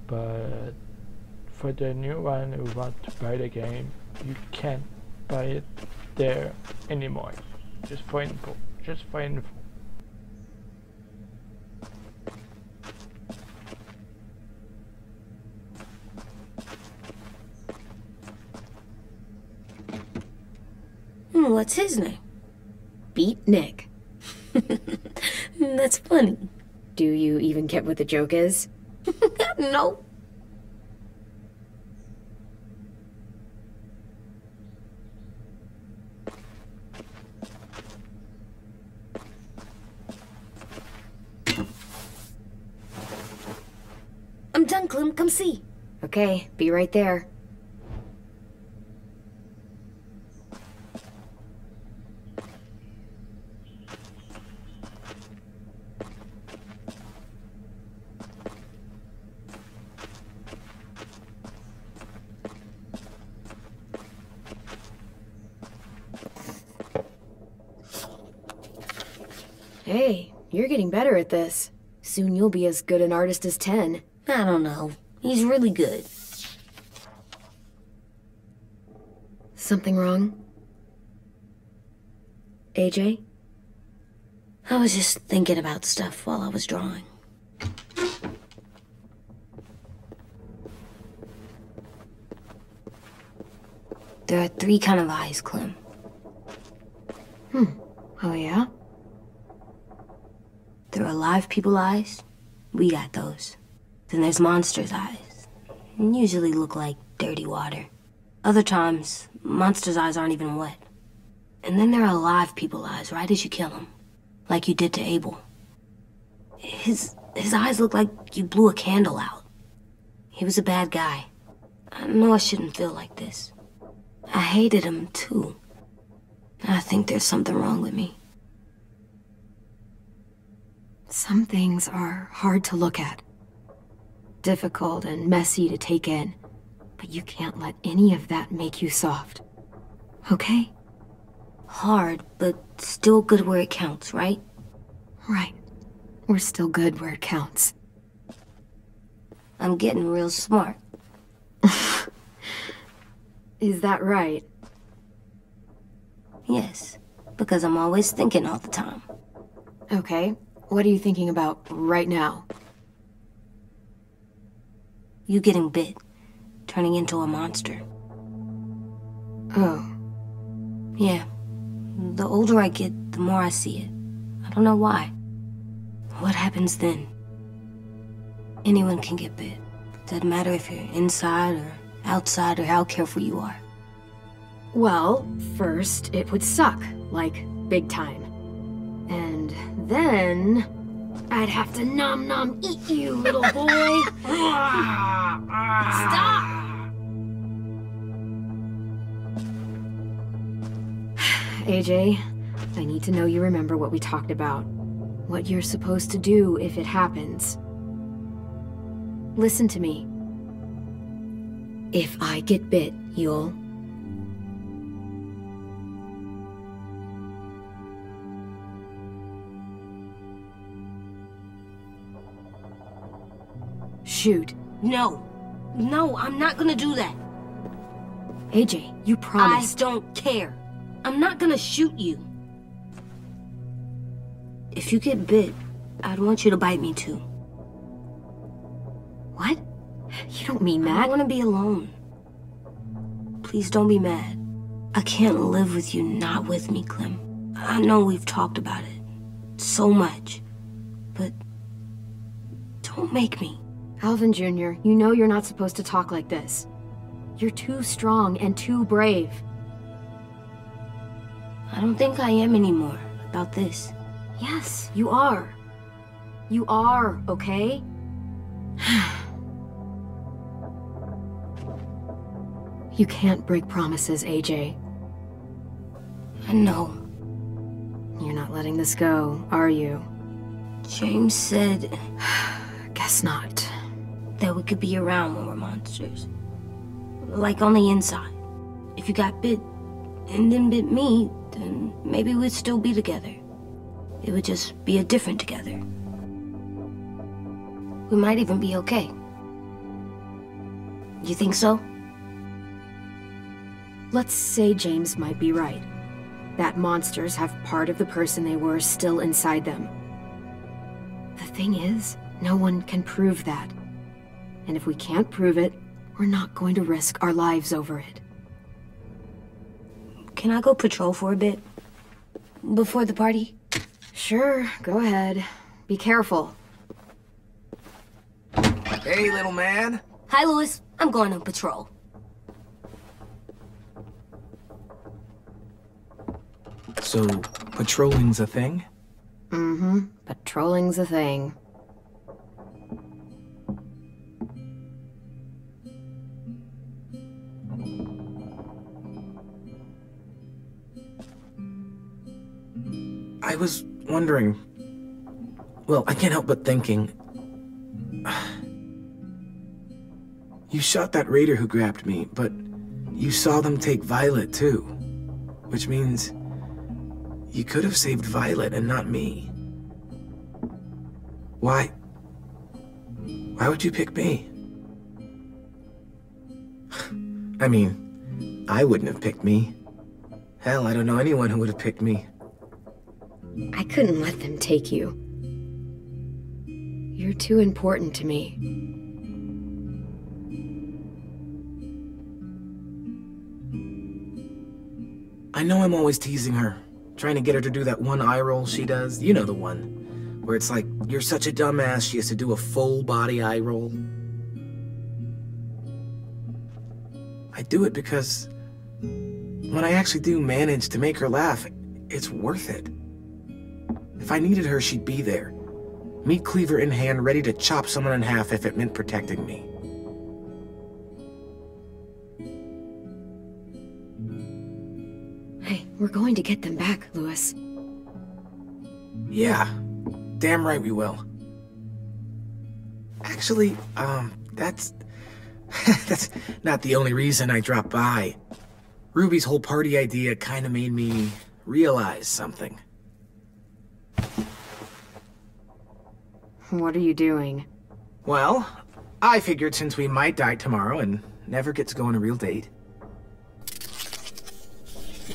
But for the new one who want to buy the game, you can't buy it there anymore. Just for info. What's his name? Beat Nick. That's funny. Do you even get what the joke is? No. I'm done, Clem. Come see. Okay, be right there. Hey, you're getting better at this. Soon you'll be as good an artist as 10. I don't know. He's really good. Something wrong? AJ? I was just thinking about stuff while I was drawing. There are 3 kind of eyes, Clem. Oh yeah? There are live people eyes. We got those. Then there's monsters' eyes. Usually look like dirty water. Other times, monsters' eyes aren't even wet. And then there are live people eyes right as you kill them. Like you did to Abel. His eyes look like you blew a candle out. He was a bad guy. I know I shouldn't feel like this. I hated him, too. I think there's something wrong with me. Some things are hard to look at. Difficult and messy to take in. But you can't let any of that make you soft. Okay? Hard, but still good where it counts, right? Right. We're still good where it counts. I'm getting real smart. Is that right? Yes, because I'm always thinking all the time. Okay. What are you thinking about right now? You getting bit, turning into a monster. Oh. Yeah. The older I get, the more I see it. I don't know why. What happens then? Anyone can get bit. Doesn't matter if you're inside or outside or how careful you are. Well, first, it would suck. Like, big time. And then... I'd have to nom eat you, little boy. Stop! AJ, I need to know you remember what we talked about. What you're supposed to do if it happens. Listen to me. If I get bit, you'll... shoot. No. No, I'm not gonna do that. AJ, you promised. I don't care. I'm not gonna shoot you. If you get bit, I'd want you to bite me too. What? You don't mean I that. don't want to be alone. Please don't be mad. I can't live with you not with me, Clem. I know we've talked about it so much, but don't make me. Alvin Jr., you know you're not supposed to talk like this. You're too strong and too brave. I don't think I am anymore about this. Yes, you are. You are, okay? You can't break promises, AJ. I know. You're not letting this go, are you? James said Guess not. that we could be around when we're monsters. Like on the inside. If you got bit and then bit me, then maybe we'd still be together. It would just be a different together. We might even be okay. You think so? Let's say James might be right. That monsters have part of the person they were still inside them. The thing is, no one can prove that. And if we can't prove it, we're not going to risk our lives over it. Can I go patrol for a bit? Before the party? Sure, go ahead. Be careful. Hey, little man. Hi, Louis. I'm going on patrol. So, patrolling's a thing? Mm-hmm. Patrolling's a thing. I was wondering... Well, I can't help but thinking... You shot that raider who grabbed me, but you saw them take Violet too. Which means... you could have saved Violet and not me. Why? Why would you pick me? I mean, I wouldn't have picked me. Hell, I don't know anyone who would have picked me. I couldn't let them take you. You're too important to me. I know I'm always teasing her, trying to get her to do that one eye roll she does. You know the one, where it's like, you're such a dumbass, she has to do a full body eye roll. I do it because when I actually do manage to make her laugh, it's worth it. If I needed her, she'd be there. Meat cleaver in hand, ready to chop someone in half if it meant protecting me. Hey, we're going to get them back, Louis. Yeah, damn right we will. Actually, that's not the only reason I dropped by. Ruby's whole party idea kinda made me realize something. What are you doing? Well, I figured since we might die tomorrow and never get to go on a real date.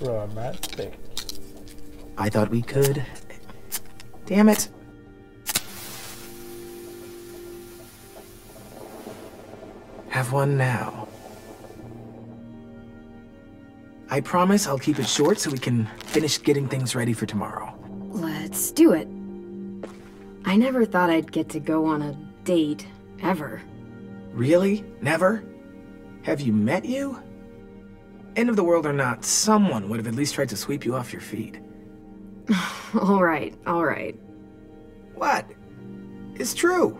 Romantic. I thought we could. Damn it. Have one now. I promise I'll keep it short so we can finish getting things ready for tomorrow. Let's do it. I never thought I'd get to go on a date, ever. Really? Never? Have you met you? End of the world or not, someone would have at least tried to sweep you off your feet. All right, all right. What? It's true.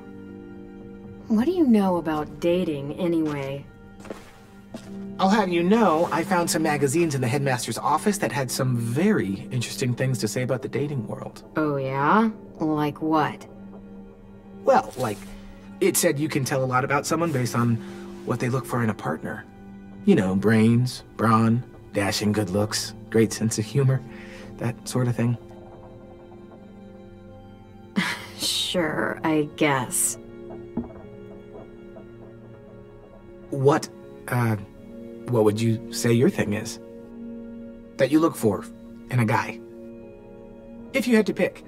What do you know about dating, anyway? I'll have you know, I found some magazines in the headmaster's office that had some very interesting things to say about the dating world. Oh, yeah? Like what? Well, like, it said you can tell a lot about someone based on what they look for in a partner. You know, brains, brawn, dashing good looks, great sense of humor, that sort of thing. Sure, I guess. What would you say your thing is? That you look for in a guy? If you had to pick.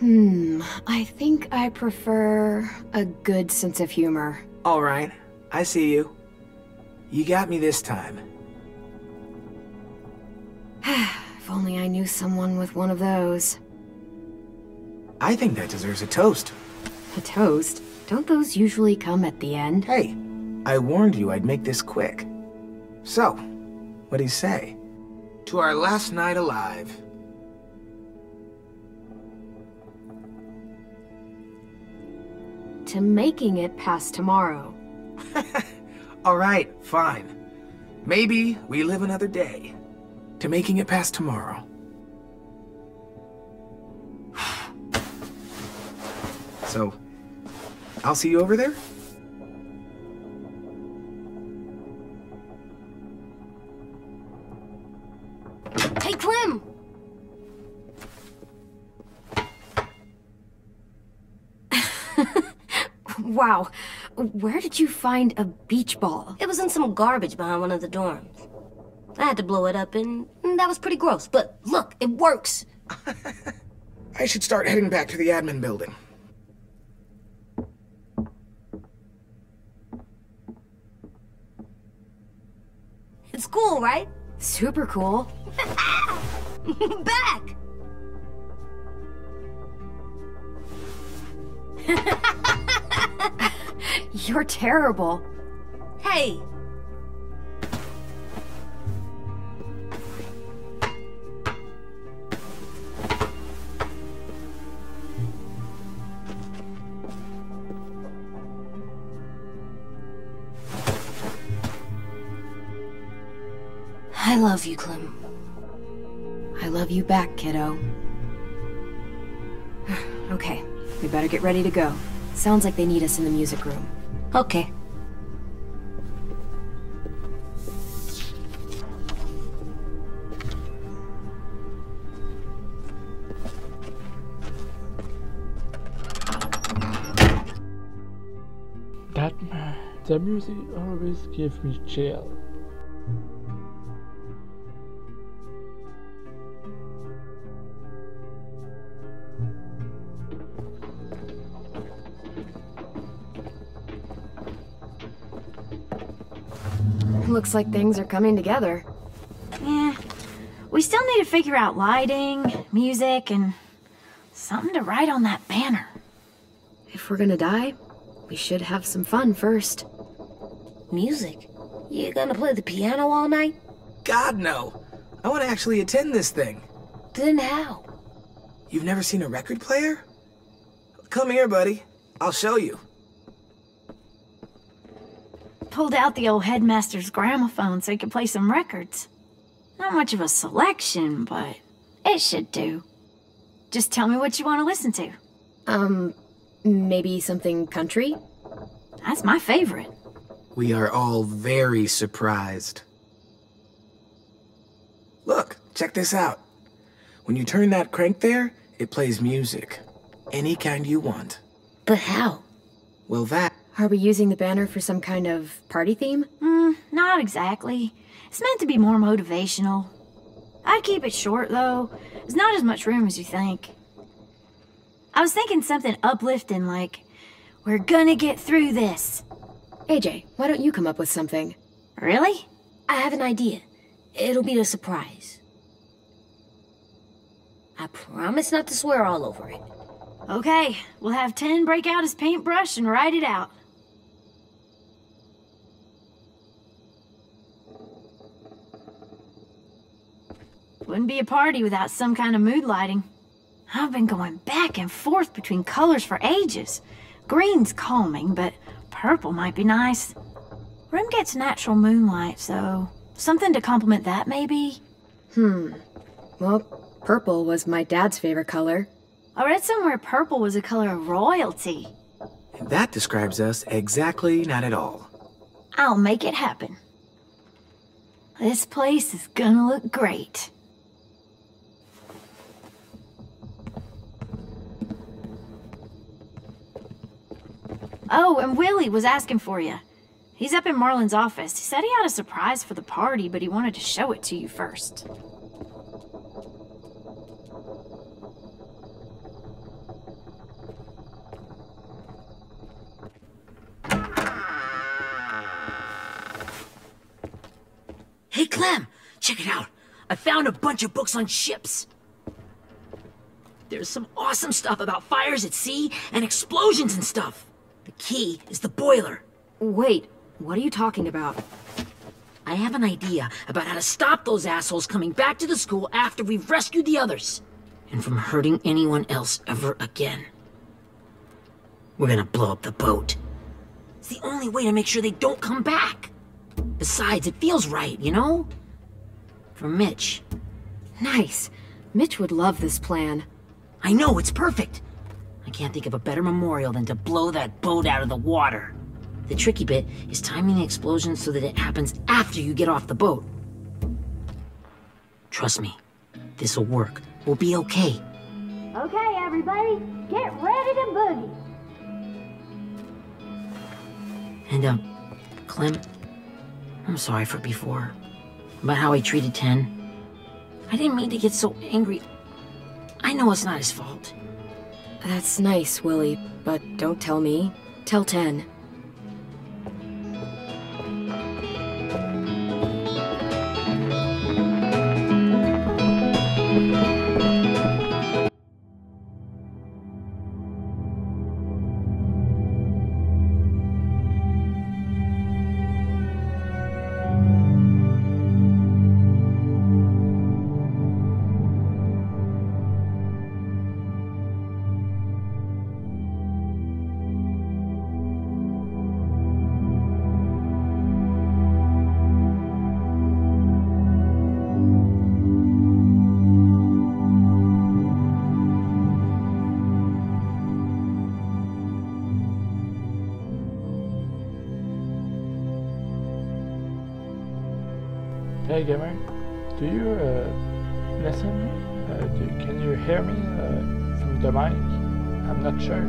I think I prefer a good sense of humor. Alright, I see you. You got me this time. If only I knew someone with one of those. I think that deserves a toast. A toast? Don't those usually come at the end? Hey, I warned you I'd make this quick. So, what do you say? To our last night alive. To making it past tomorrow. Alright, fine. Maybe we live another day. To making it past tomorrow. So, I'll see you over there? Hey, Clem! Wow, where did you find a beach ball? It was in some garbage behind one of the dorms. I had to blow it up, and that was pretty gross. But look, it works. I should start heading back to the admin building. It's cool, right? Super cool. Back! You're terrible. Hey! I love you, Clem. I love you back, kiddo. Okay, we better get ready to go. Sounds like they need us in the music room. Okay. The music always gives me chill. Looks like things are coming together. Yeah. We still need to figure out lighting, music, and something to write on that banner. If we're gonna die, we should have some fun first. Music? You gonna play the piano all night? God, no. I want to actually attend this thing. Then how? You've never seen a record player? Come here, buddy. I'll show you. Pulled out the old headmaster's gramophone so he could play some records. Not much of a selection, but it should do. Just tell me what you want to listen to. Maybe something country? That's my favorite. We are all very surprised. Look, check this out. When you turn that crank there, it plays music. Any kind you want. But how? Well, that... Are we using the banner for some kind of party theme? Not exactly. It's meant to be more motivational. I'd keep it short, though. There's not as much room as you think. I was thinking something uplifting like, "We're gonna get through this." AJ, why don't you come up with something? Really? I have an idea. It'll be a surprise. I promise not to swear all over it. Okay, we'll have 10 break out his paintbrush and write it out. Wouldn't be a party without some kind of mood lighting. I've been going back and forth between colors for ages. Green's calming, but purple might be nice. Room gets natural moonlight, so something to complement that, maybe? Well, purple was my dad's favorite color. I read somewhere purple was a color of royalty. And that describes us exactly not at all. I'll make it happen. This place is gonna look great. Oh, and Willie was asking for you. He's up in Marlin's office. He said he had a surprise for the party, but he wanted to show it to you first. Hey, Clem, check it out. I found a bunch of books on ships. There's some awesome stuff about fires at sea and explosions and stuff. The key is the boiler. Wait, what are you talking about? I have an idea about how to stop those assholes coming back to the school after we've rescued the others. And from hurting anyone else ever again. We're gonna blow up the boat. It's the only way to make sure they don't come back. Besides, it feels right, you know? For Mitch. Nice. Mitch would love this plan. I know, it's perfect. I can't think of a better memorial than to blow that boat out of the water. The tricky bit is timing the explosion so that it happens after you get off the boat. Trust me, this'll work. We'll be okay. Okay, everybody, get ready to boogie. And, Clem, I'm sorry for before. About how he treated Ten. I didn't mean to get so angry. I know it's not his fault. That's nice, Willie, but don't tell me. Tell 10. Hey gamer, do you listen? Can you hear me from the mic? I'm not sure.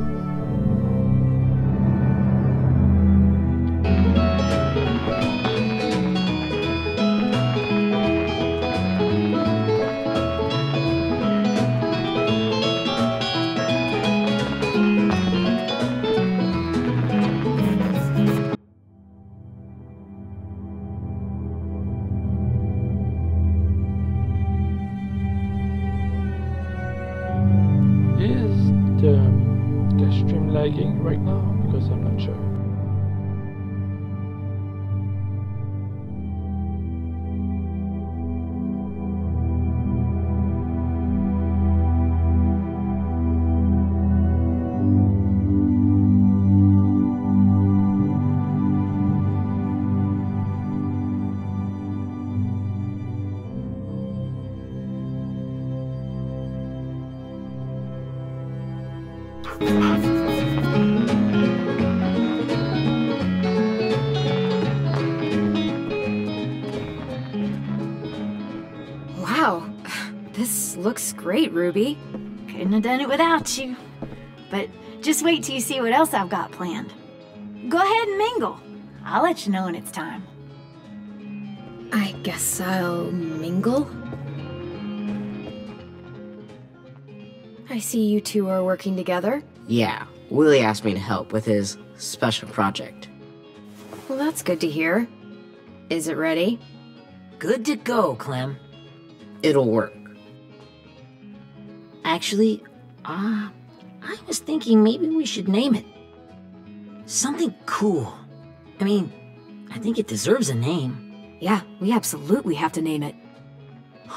The stream lagging right now because I'm not sure. Wow, this looks great, Ruby. Couldn't have done it without you. But just wait till you see what else I've got planned. Go ahead and mingle. I'll let you know when it's time. I guess I'll mingle? I see you two are working together. Yeah, Willie asked me to help with his special project. Well, that's good to hear. Is it ready? Good to go, Clem. It'll work. Actually, I was thinking maybe we should name it. Something cool. I mean, I think it deserves a name. Yeah, we absolutely have to name it.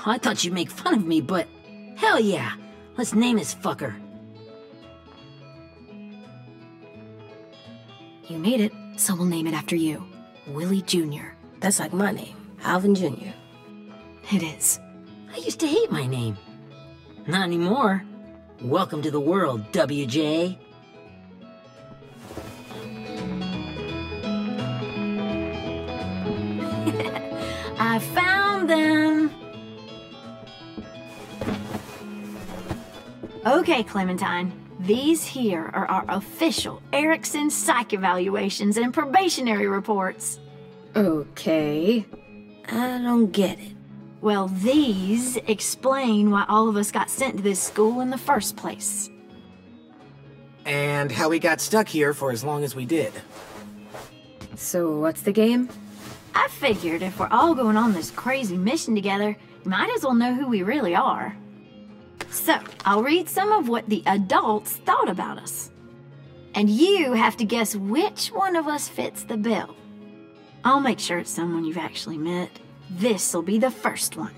I thought you'd make fun of me, but hell yeah. Let's name this fucker. You made it, so we'll name it after you. Willie Jr. That's like my name, Alvin Jr. It is. I used to hate my name. Not anymore. Welcome to the world, WJ. I found them. Okay, Clementine. These here are our official Erickson psych evaluations and probationary reports. Okay. I don't get it. Well, these explain why all of us got sent to this school in the first place. And how we got stuck here for as long as we did. So what's the game? I figured if we're all going on this crazy mission together, we might as well know who we really are. So, I'll read some of what the adults thought about us. And you have to guess which one of us fits the bill. I'll make sure it's someone you've actually met. This'll be the first one.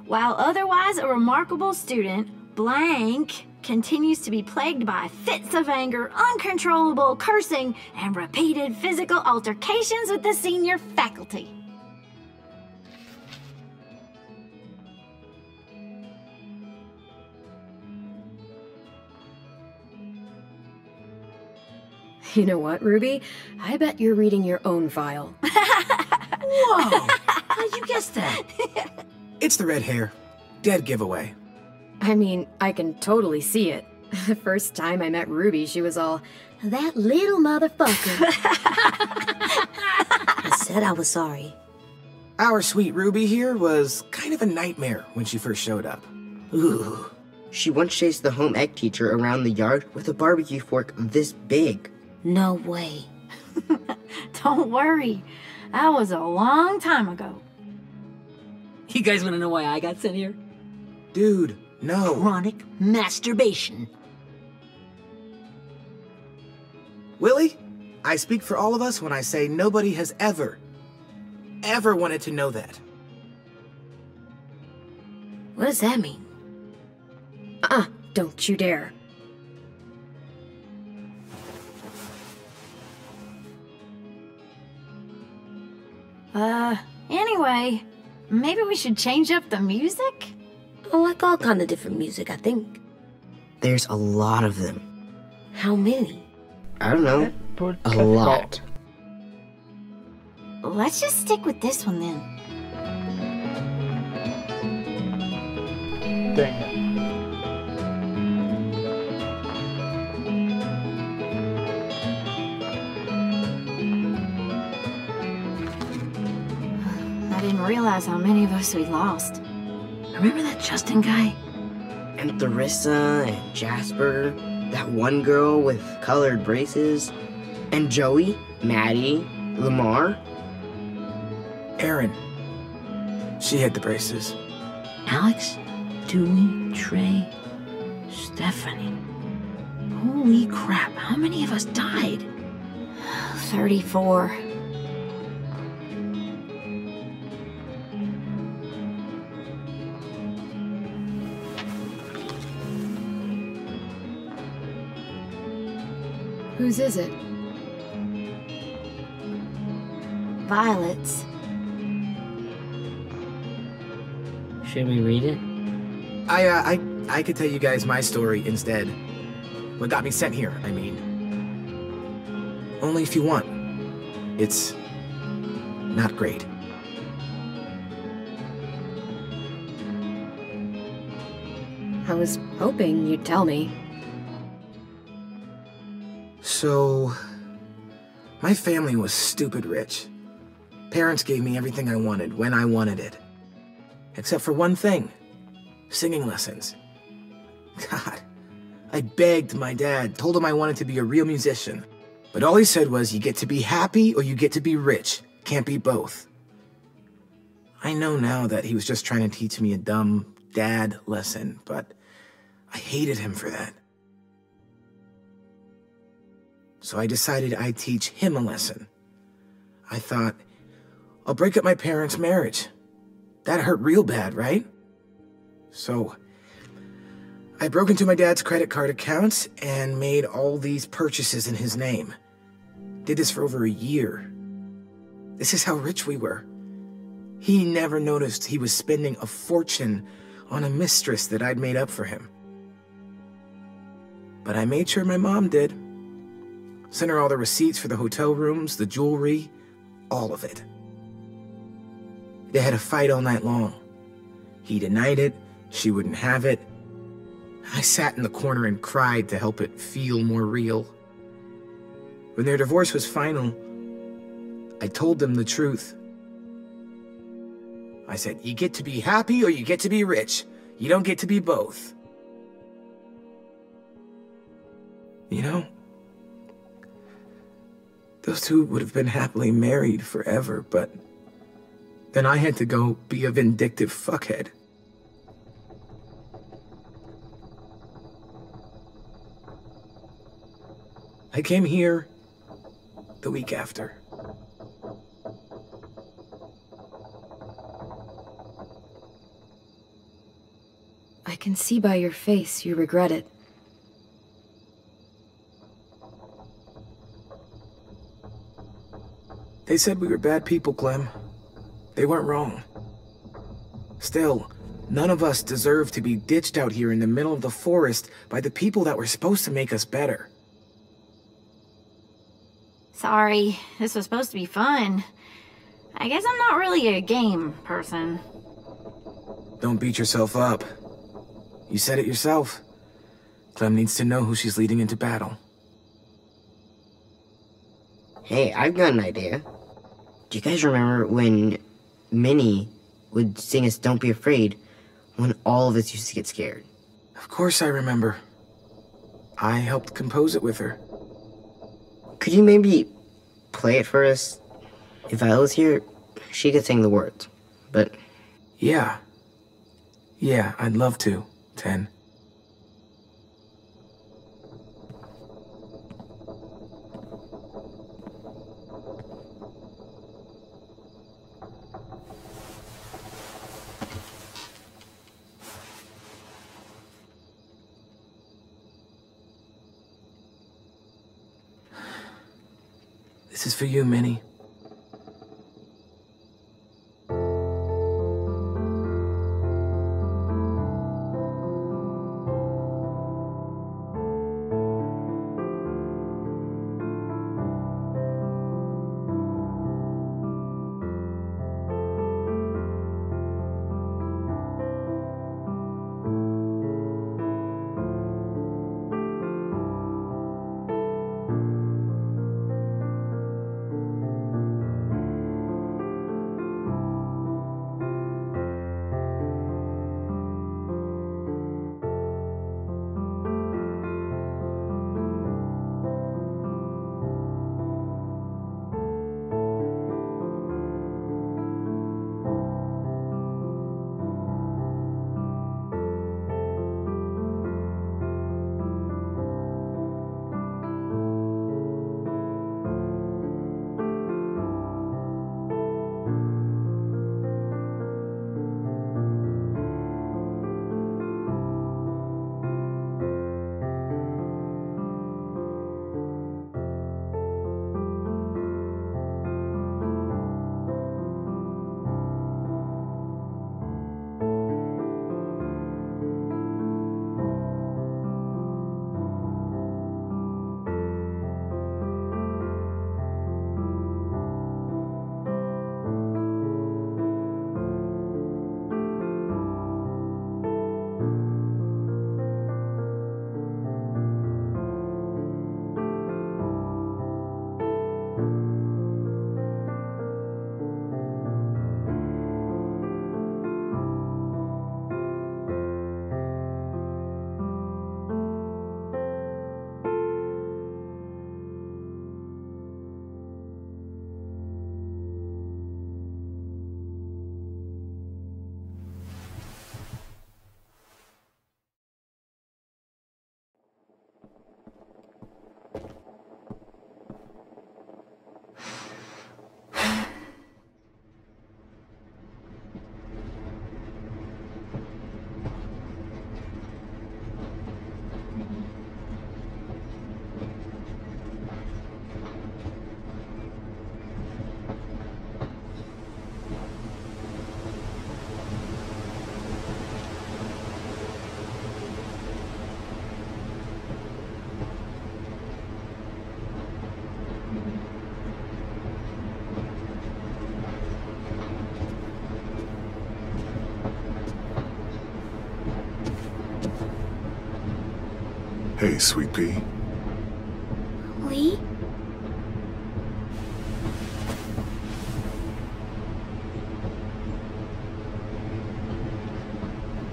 While otherwise a remarkable student, blank continues to be plagued by fits of anger, uncontrollable cursing, and repeated physical altercations with the senior faculty. You know what, Ruby? I bet you're reading your own file. Whoa! How'd you guess that? It's the red hair. Dead giveaway. I mean, I can totally see it. The first time I met Ruby, she was all, "That little motherfucker." I said I was sorry. Our sweet Ruby here was kind of a nightmare when she first showed up. Ooh. She once chased the home ec teacher around the yard with a barbecue fork this big. No way. Don't worry. That was a long time ago. You guys want to know why I got sent here? Dude, no. Chronic masturbation. Willie, I speak for all of us when I say nobody has ever wanted to know that. What does that mean? Don't you dare. Anyway, maybe we should change up the music? I like all kind of different music, I think. There's a lot of them. How many? I don't know. A lot. Let's just stick with this one then. Dang it. I didn't realize how many of us we lost. Remember that Justin guy? And Theresa and Jasper, that one girl with colored braces, and Joey, Maddie, Lamar. Erin. She had the braces. Alex, Dewey, Trey, Stephanie. Holy crap, how many of us died? 34. Whose is it? Violet's. Should we read it? I could tell you guys my story instead. What got me sent here, I mean. Only if you want. It's not great. I was hoping you'd tell me. So, my family was stupid rich. Parents gave me everything I wanted when I wanted it. Except for one thing. Singing lessons. God, I begged my dad, told him I wanted to be a real musician. But all he said was, you get to be happy or you get to be rich. Can't be both. I know now that he was just trying to teach me a dumb dad lesson, but I hated him for that. So I decided I'd teach him a lesson. I thought, I'll break up my parents' marriage. That hurt real bad, right? So I broke into my dad's credit card accounts and made all these purchases in his name. Did this for over a year. This is how rich we were. He never noticed he was spending a fortune on a mistress that I'd made up for him. But I made sure my mom did. Sent her all the receipts for the hotel rooms, the jewelry, all of it. They had a fight all night long. He denied it, she wouldn't have it. I sat in the corner and cried to help it feel more real. When their divorce was final, I told them the truth. I said, you get to be happy or you get to be rich. You don't get to be both. You know, those two would have been happily married forever, but then I had to go be a vindictive fuckhead. I came here the week after. I can see by your face you regret it. They said we were bad people, Clem. They weren't wrong. Still, none of us deserve to be ditched out here in the middle of the forest by the people that were supposed to make us better. Sorry, this was supposed to be fun. I guess I'm not really a game person. Don't beat yourself up. You said it yourself. Clem needs to know who she's leading into battle. Hey, I've got an idea. Do you guys remember when Minnie would sing us Don't Be Afraid when all of us used to get scared? Of course I remember. I helped compose it with her. Could you maybe play it for us? If I was here, she could sing the words, but... Yeah. Yeah, I'd love to, Ten. This is for you, Minnie. Hey, Sweet Pea. Lee?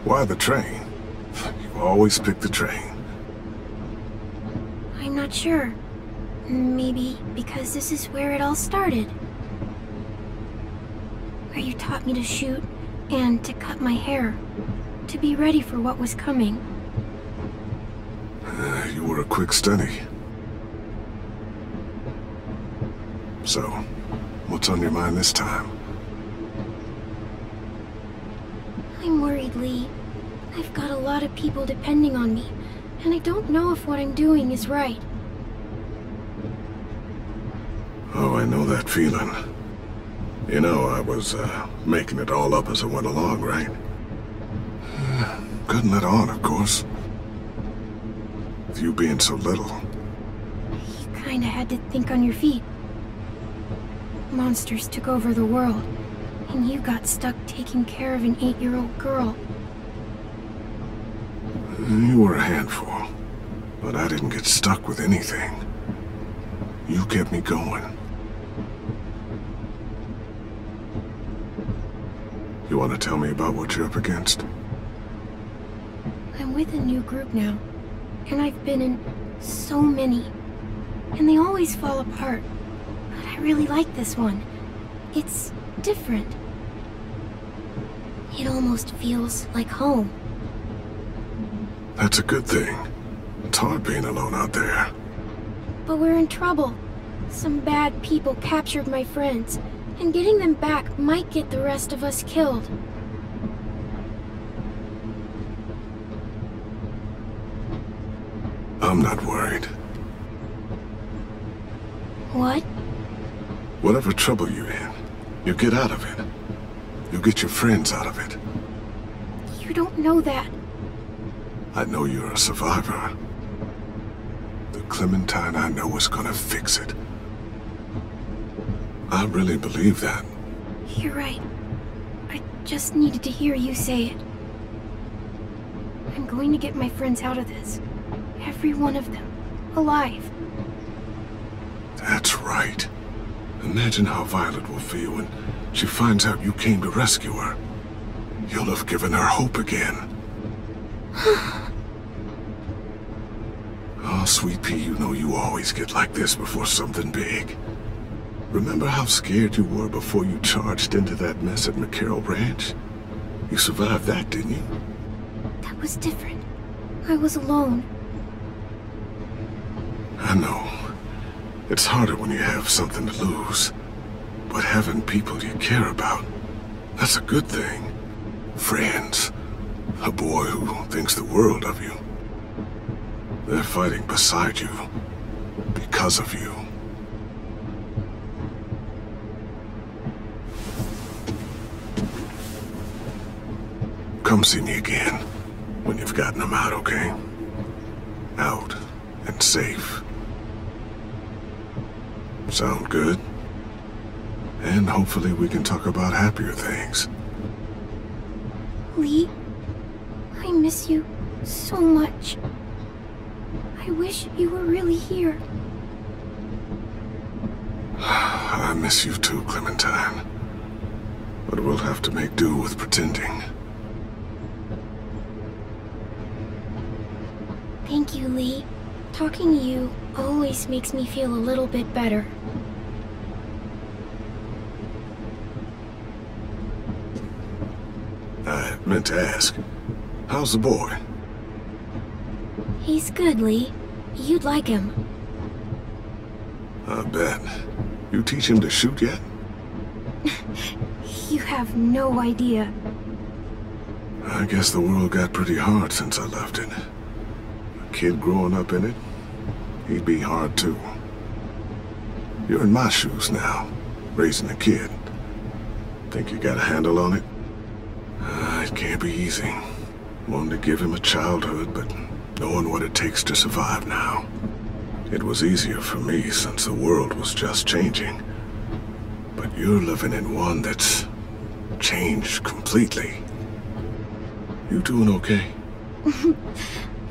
Why the train? You always pick the train. I'm not sure. Maybe because this is where it all started. Where you taught me to shoot and to cut my hair. To be ready for what was coming. You were a quick study. So, what's on your mind this time? I'm worried, Lee. I've got a lot of people depending on me, and I don't know if what I'm doing is right. Oh, I know that feeling. You know, I was, making it all up as I went along, right? Couldn't let on, of course. With you being so little. You kinda had to think on your feet. Monsters took over the world, and you got stuck taking care of an 8-year-old girl. You were a handful, but I didn't get stuck with anything. You kept me going. You want to tell me about what you're up against? I'm with a new group now, and I've been in so many, and they always fall apart. But I really like this one. It's different. It almost feels like home. That's a good thing. It's hard being alone out there. But we're in trouble. Some bad people captured my friends, and getting them back might get the rest of us killed. I'm not worried. What? Whatever trouble you're in, you get out of it. You get your friends out of it. You don't know that. I know you're a survivor. The Clementine I know is gonna fix it. I really believe that. You're right. I just needed to hear you say it. I'm going to get my friends out of this. Every one of them. Alive. That's right. Imagine how Violet will feel when she finds out you came to rescue her. You'll have given her hope again. Oh, Sweet Pea, you know you always get like this before something big. Remember how scared you were before you charged into that mess at McCarroll Ranch? You survived that, didn't you? That was different. I was alone. I know. It's harder when you have something to lose. But having people you care about, that's a good thing. Friends. A boy who thinks the world of you. They're fighting beside you. Because of you. Come see me again. When you've gotten them out, okay? Out. And safe. Sound good? And hopefully we can talk about happier things. Lee, I miss you so much. I wish you were really here. I miss you too, Clementine. But we'll have to make do with pretending. Thank you, Lee. Talking to you always makes me feel a little bit better. I meant to ask, how's the boy? He's good, Lee. You'd like him. I bet. You teach him to shoot yet? You have no idea. I guess the world got pretty hard since I left it. A kid growing up in it, he'd be hard too. You're in my shoes now, raising a kid. Think you got a handle on it? It can't be easy. Wanting to give him a childhood, but knowing what it takes to survive now. It was easier for me since the world was just changing. But you're living in one that's changed completely. You doing okay?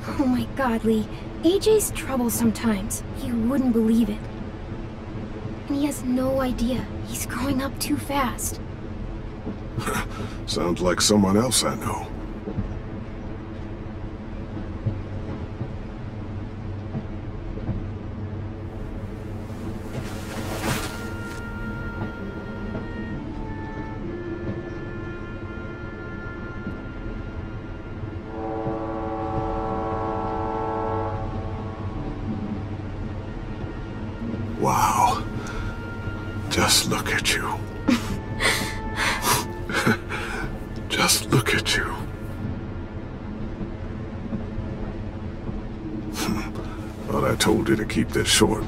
Oh my god, Lee. AJ's trouble sometimes. You wouldn't believe it. And he has no idea. He's growing up too fast. Sounds like someone else I know. Wow. Just look at you. Just look at you. Thought I told you to keep this short.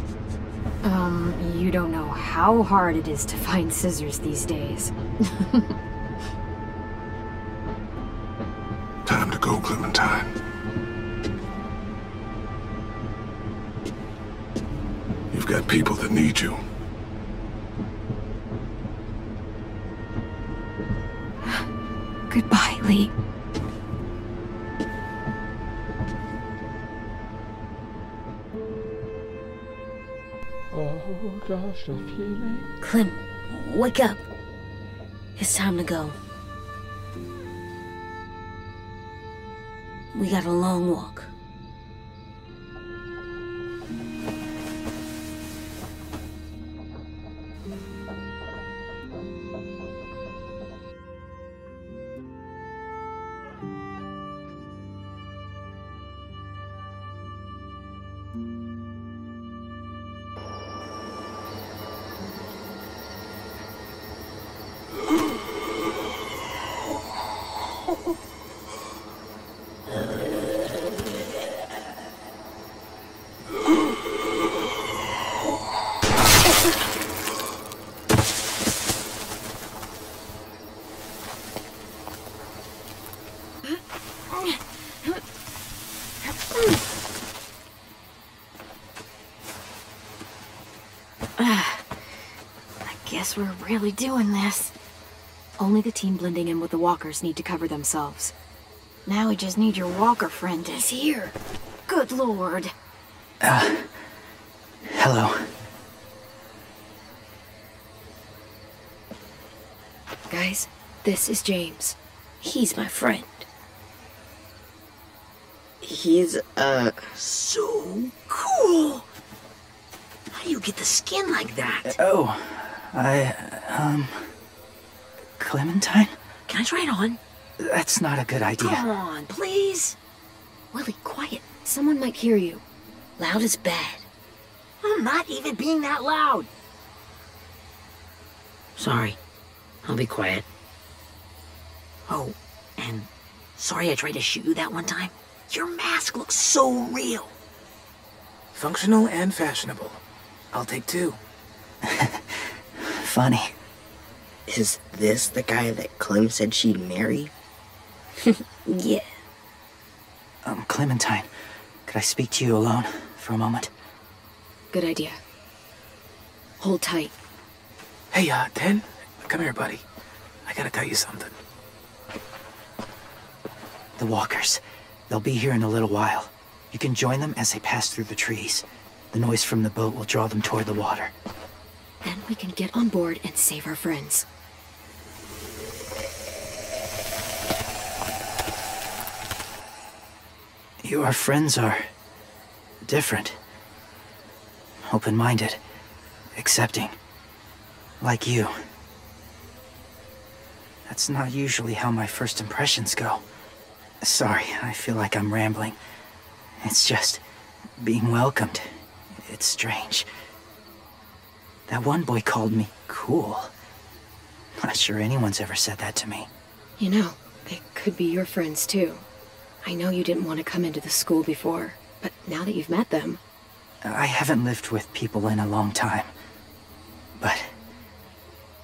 You don't know how hard it is to find scissors these days. Time to go, Clementine. You've got people that need you. Goodbye, Lee. Oh gosh, the feeling. Clem, wake up. It's time to go. We got a long walk. Guess we're really doing this. Only the team blending in with the walkers need to cover themselves. Now we just need your walker friend. He's here. Good lord. Hello. Guys, this is James. He's my friend. He's, so cool. How do you get the skin like that? Clementine? Can I try it on? That's not a good idea. Come on, please. Willie, quiet. Someone might hear you. Loud is bad. I'm not even being that loud. Sorry. I'll be quiet. Oh, and sorry I tried to shoot you that one time. Your mask looks so real. Functional and fashionable. I'll take two. Funny. Is this the guy that Clem said she'd marry? Yeah. Clementine, could I speak to you alone for a moment? Good idea. Hold tight. Hey, Ten, come here, buddy. I gotta tell you something. The walkers. They'll be here in a little while. You can join them as they pass through the trees. The noise from the boat will draw them toward the water. Then we can get on board and save our friends. Your friends are different. Open-minded. Accepting. Like you. That's not usually how my first impressions go. Sorry, I feel like I'm rambling. It's just being welcomed. It's strange. That one boy called me cool. Not sure anyone's ever said that to me. You know, they could be your friends too. I know you didn't want to come into the school before, but now that you've met them... I haven't lived with people in a long time. But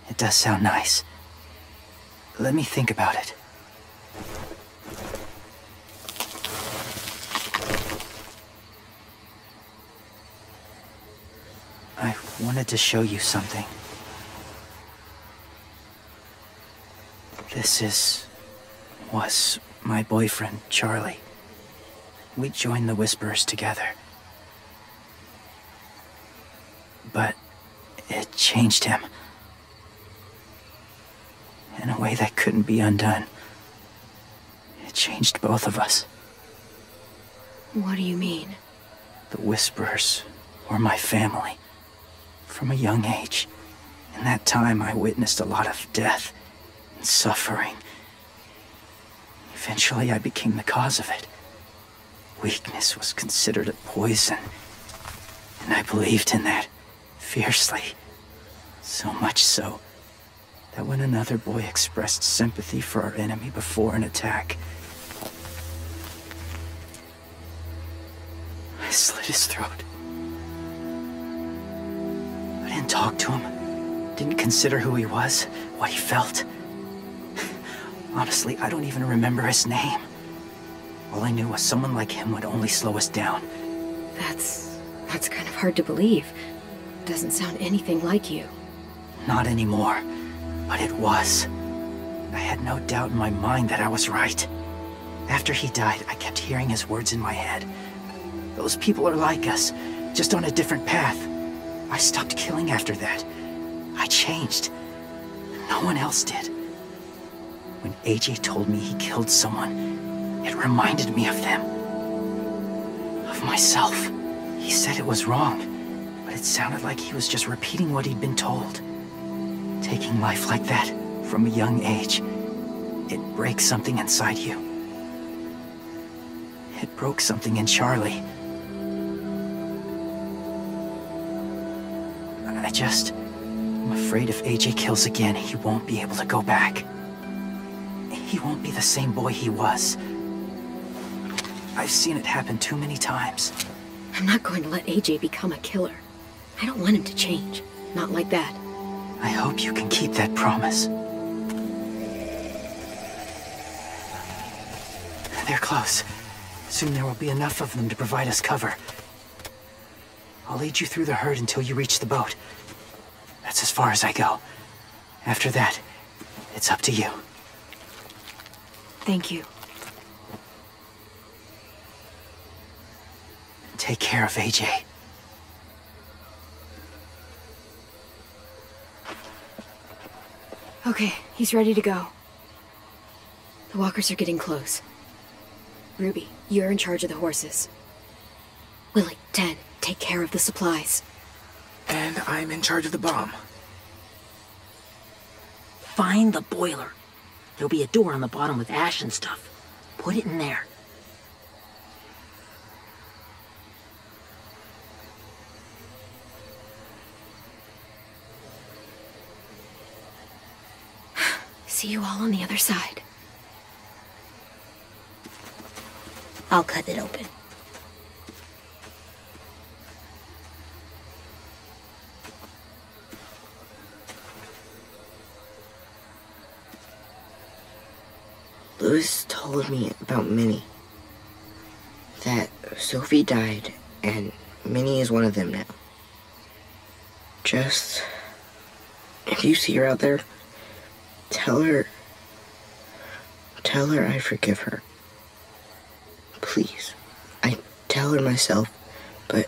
it does sound nice. Let me think about it. I wanted to show you something. Was my boyfriend, Charlie. we joined the Whisperers together. But it changed him. In a way that couldn't be undone. It changed both of us. What do you mean? The Whisperers were my family. From a young age. In that time, I witnessed a lot of death and suffering. Eventually, I became the cause of it. Weakness was considered a poison. And I believed in that, fiercely. So much so, that when another boy expressed sympathy for our enemy before an attack, I slit his throat. I didn't talk to him, didn't consider who he was, what he felt. Honestly, I don't even remember his name. All I knew was someone like him would only slow us down. That's kind of hard to believe. Doesn't sound anything like you. Not anymore, but it was. I had no doubt in my mind that I was right. After he died, I kept hearing his words in my head. Those people are like us, just on a different path. I stopped killing after that. I changed. No one else did. When AJ told me he killed someone, it reminded me of them. Of myself. He said it was wrong, but it sounded like he was just repeating what he'd been told. Taking life like that, from a young age, it breaks something inside you. It broke something in Charlie. I'm afraid if AJ kills again, he won't be able to go back. He won't be the same boy he was. I've seen it happen too many times. I'm not going to let AJ become a killer. I don't want him to change. Not like that. I hope you can keep that promise. They're close. Soon there will be enough of them to provide us cover. I'll lead you through the herd until you reach the boat. That's as far as I go. After that, it's up to you. Thank you. Take care of AJ. Okay, he's ready to go. The walkers are getting close. Ruby, you're in charge of the horses. Willie, Ted, take care of the supplies. And I'm in charge of the bomb. Find the boiler. There'll be a door on the bottom with ash and stuff. Put it in there. See you all on the other side. I'll cut it open. Lewis told me about Minnie. That Sophie died, and Minnie is one of them now. Just... if you see her out there, tell her I forgive her. Please. I tell her myself, but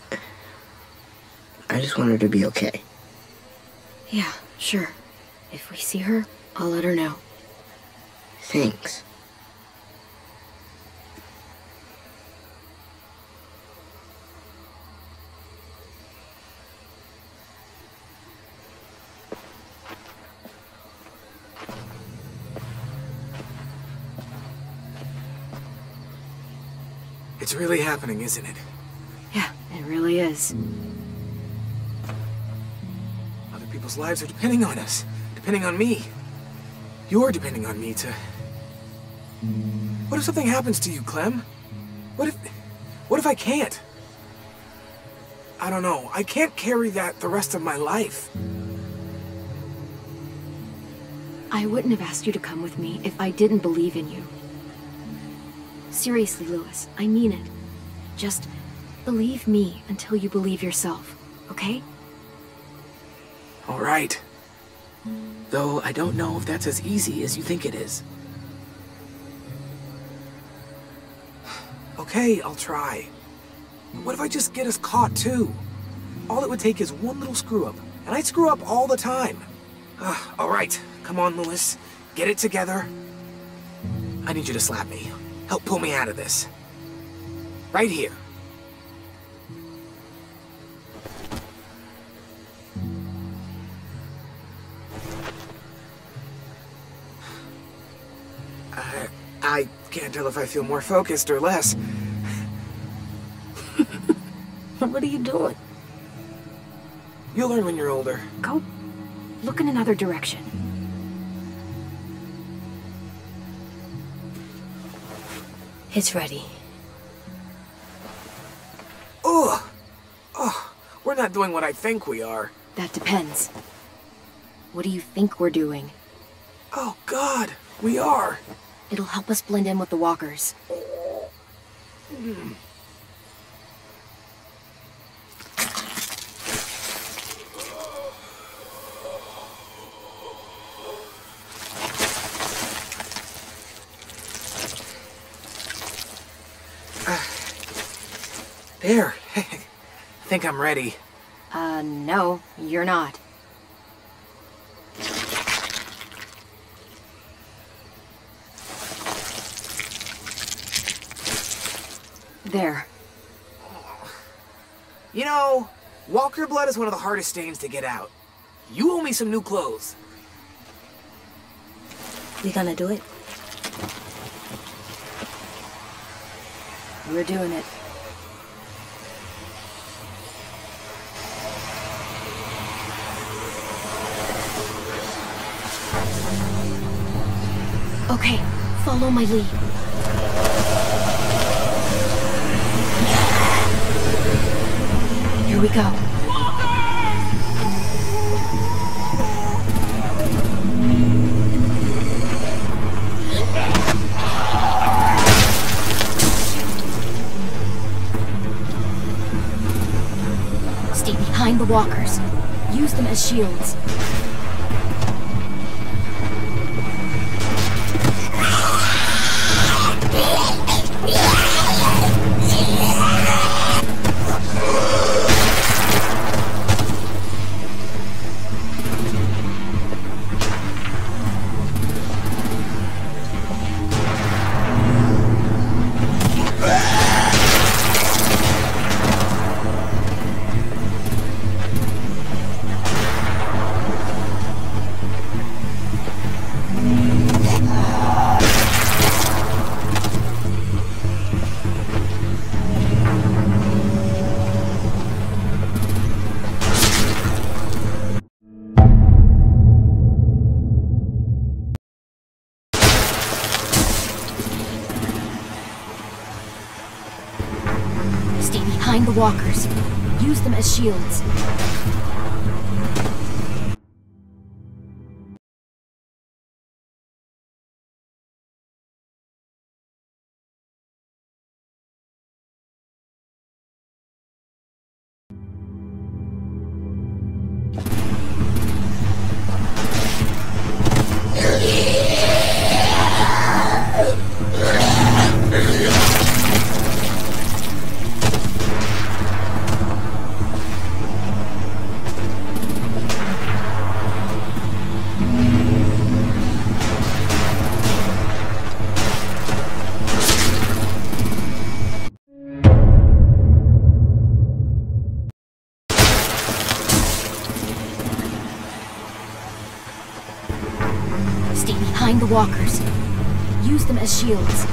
I just want her to be okay. Yeah, sure. If we see her, I'll let her know. Thanks. It's really happening, isn't it? Yeah, it really is. Other people's lives are depending on us. Depending on me. You're depending on me to... What if something happens to you, Clem? What if I can't? I don't know. I can't carry that the rest of my life. I wouldn't have asked you to come with me if I didn't believe in you. Seriously, Lewis, I mean it. Just believe me until you believe yourself, okay? All right. Though I don't know if that's as easy as you think it is. Okay, I'll try. What if I just get us caught too? All it would take is one little screw-up, and I screw up all the time. All right, come on, Lewis. Get it together. I need you to slap me. Help pull me out of this. Right here. I can't tell if I feel more focused or less. What are you doing? You'll learn when you're older. Go look in another direction. It's ready. Ugh! Oh, we're not doing what I think we are. That depends. What do you think we're doing? Oh, God, we are. It'll help us blend in with the walkers. There. Think I'm ready. No, you're not. There. You know, walker blood is one of the hardest stains to get out. You owe me some new clothes. We gonna do it? We're doing it. Okay, follow my lead. Here we go. Stay behind the walkers. Use them as shields. Behind the walkers. Use them as shields. Stay behind the walkers. Use them as shields.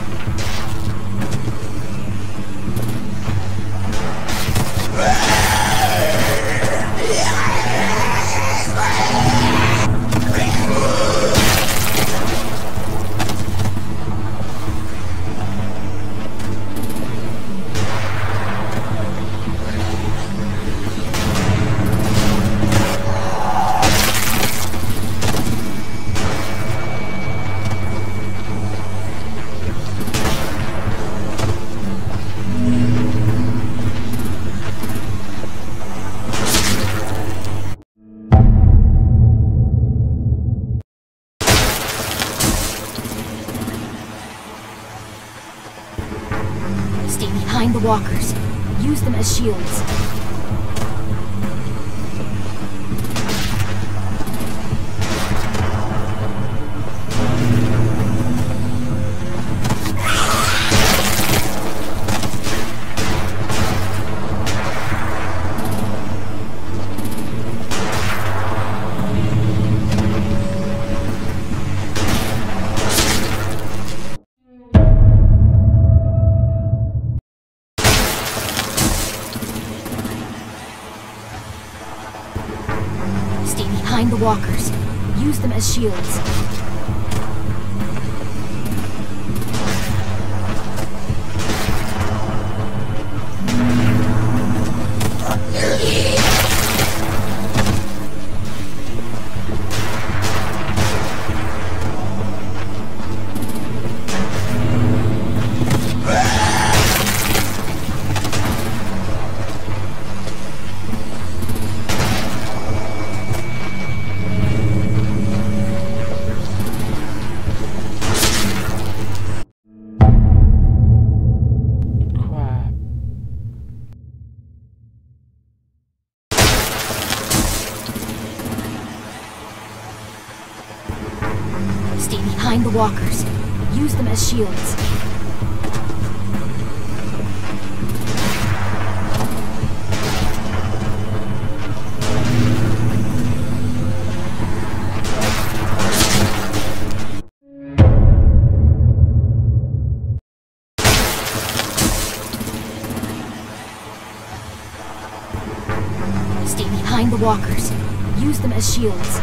Stay behind the walkers. Use them as shields. Behind the walkers. Use them as shields. Behind the walkers. Use them as shields. Stay behind the walkers. Use them as shields.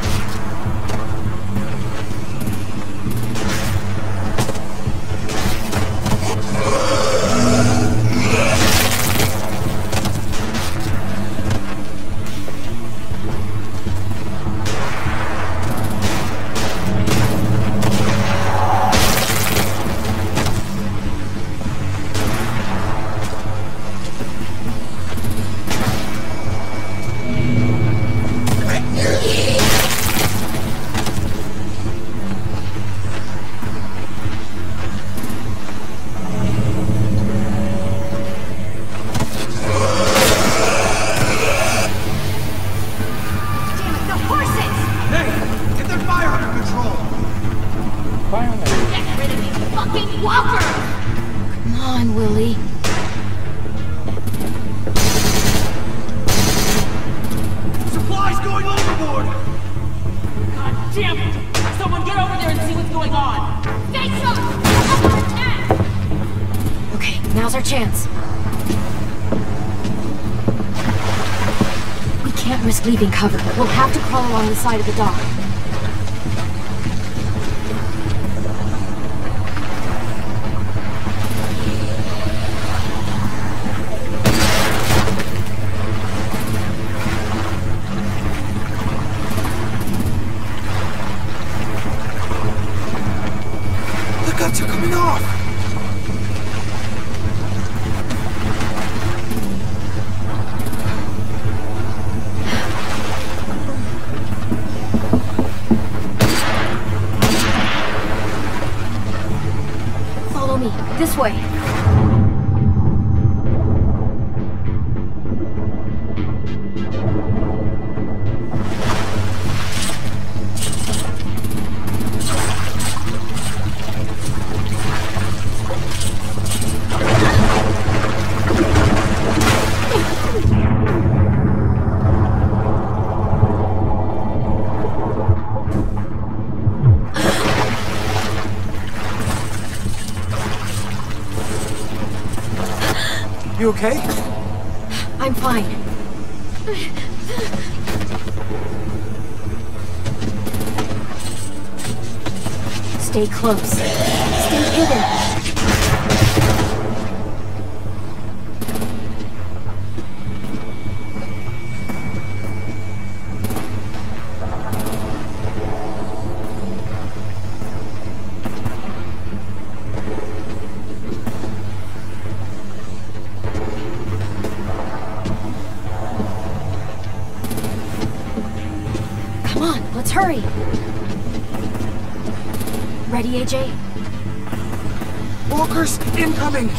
Now's our chance. We can't risk leaving cover. We'll have to crawl along the side of the dock. The guts are coming off! This way. You okay? I'm fine. Stay close. Stay hidden. Let's hurry! Ready, AJ? Walkers incoming!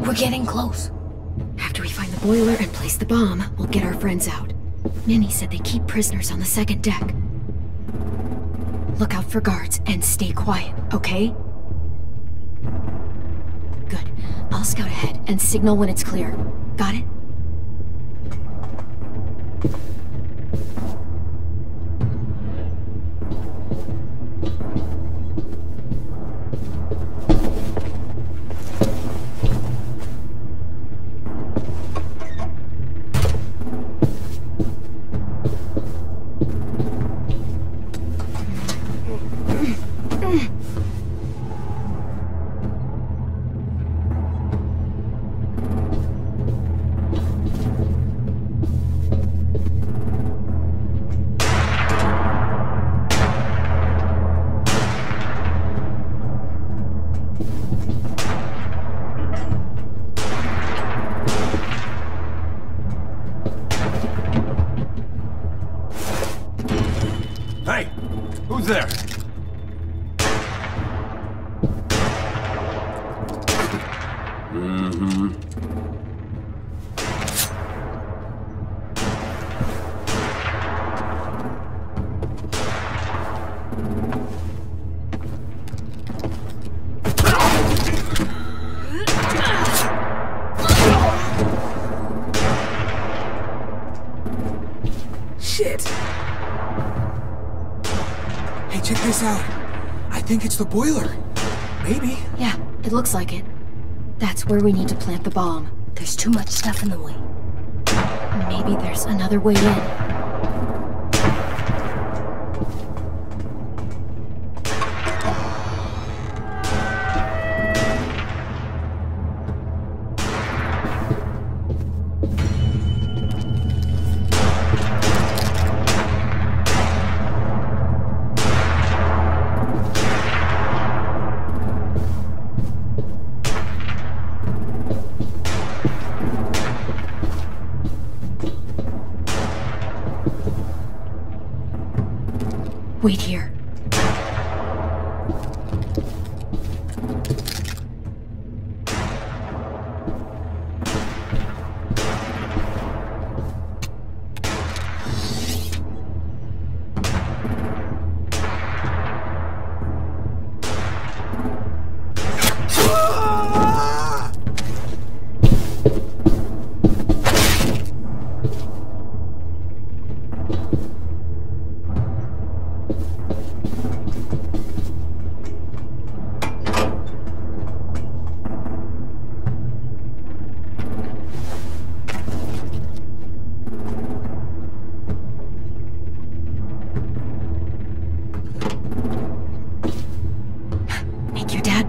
We're getting close. After we find the boiler and place the bomb, we'll get our friends out. Minnie said they keep prisoners on the second deck. Look out for guards and stay quiet, okay? Good. I'll scout ahead and signal when it's clear. Got it? Hey! Who's there? Shit! Hey, check this out. I think it's the boiler. Maybe. Yeah, it looks like it. That's where we need to plant the bomb. There's too much stuff in the way. Maybe there's another way in. Wait here.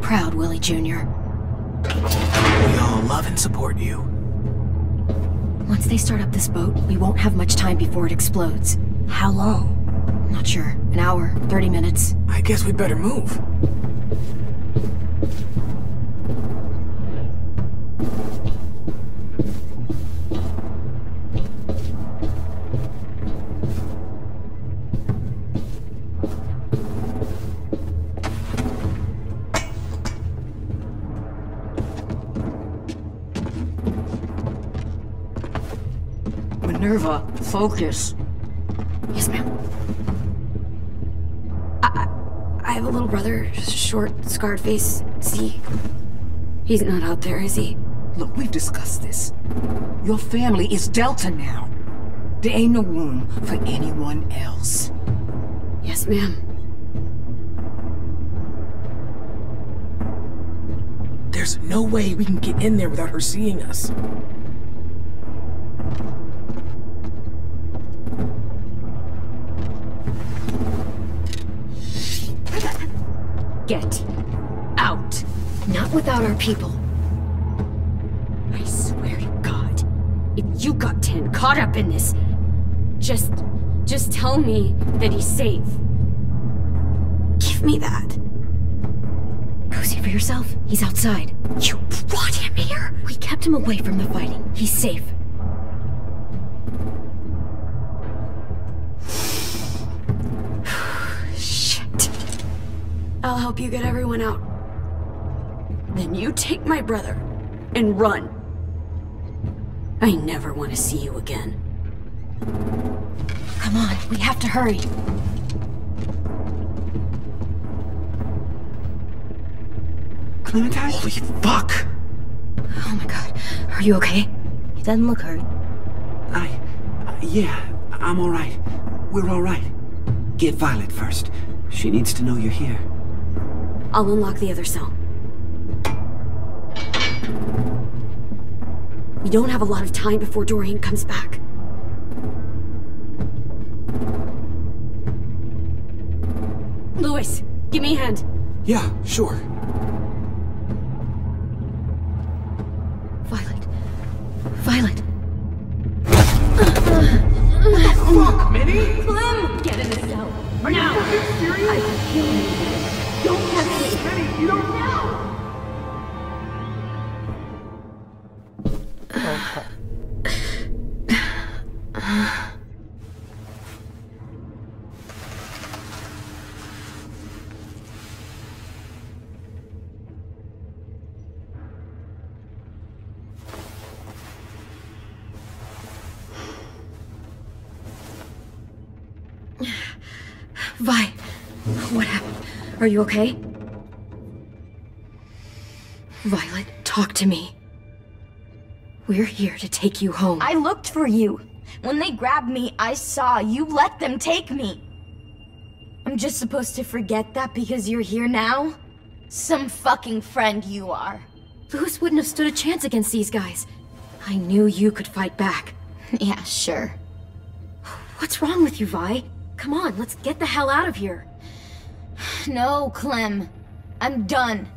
Proud, Willie Jr. We all love and support you. Once they start up this boat, we won't have much time before it explodes. How long? Not sure. An hour, 30 minutes. I guess we better move. Minerva, focus. Yes, ma'am. I have a little brother, short, scarred face. See? He's not out there, is he? Look, we've discussed this. Your family is Delta now. There ain't no room for anyone else. Yes, ma'am. There's no way we can get in there without her seeing us. Get out. Not without our people. I swear to God, if you got 10 caught up in this, just tell me that he's safe. Give me that. for yourself? He's outside. You brought him here? We kept him away from the fighting. He's safe. Shit. I'll help you get everyone out. Then you take my brother and run. I never want to see you again. Come on, we have to hurry. Clementine? Holy fuck! Oh my god. Are you okay? He doesn't look hurt. Yeah, I'm alright. We're alright. Get Violet first. She needs to know you're here. I'll unlock the other cell. We don't have a lot of time before Dorian comes back. Louis, give me a hand. Yeah, sure. Violet. What the fuck, Minnie? Clem! Get in the cell. Are you fucking serious? I will kill you. Don't touch me. Minnie, you don't know! Vi, what happened? Are you okay? Violet, talk to me. We're here to take you home. I looked for you. When they grabbed me, I saw you let them take me. I'm just supposed to forget that because you're here now? Some fucking friend you are. Louis wouldn't have stood a chance against these guys. I knew you could fight back. Yeah, sure. What's wrong with you, Vi? Come on, let's get the hell out of here. No, Clem. I'm done.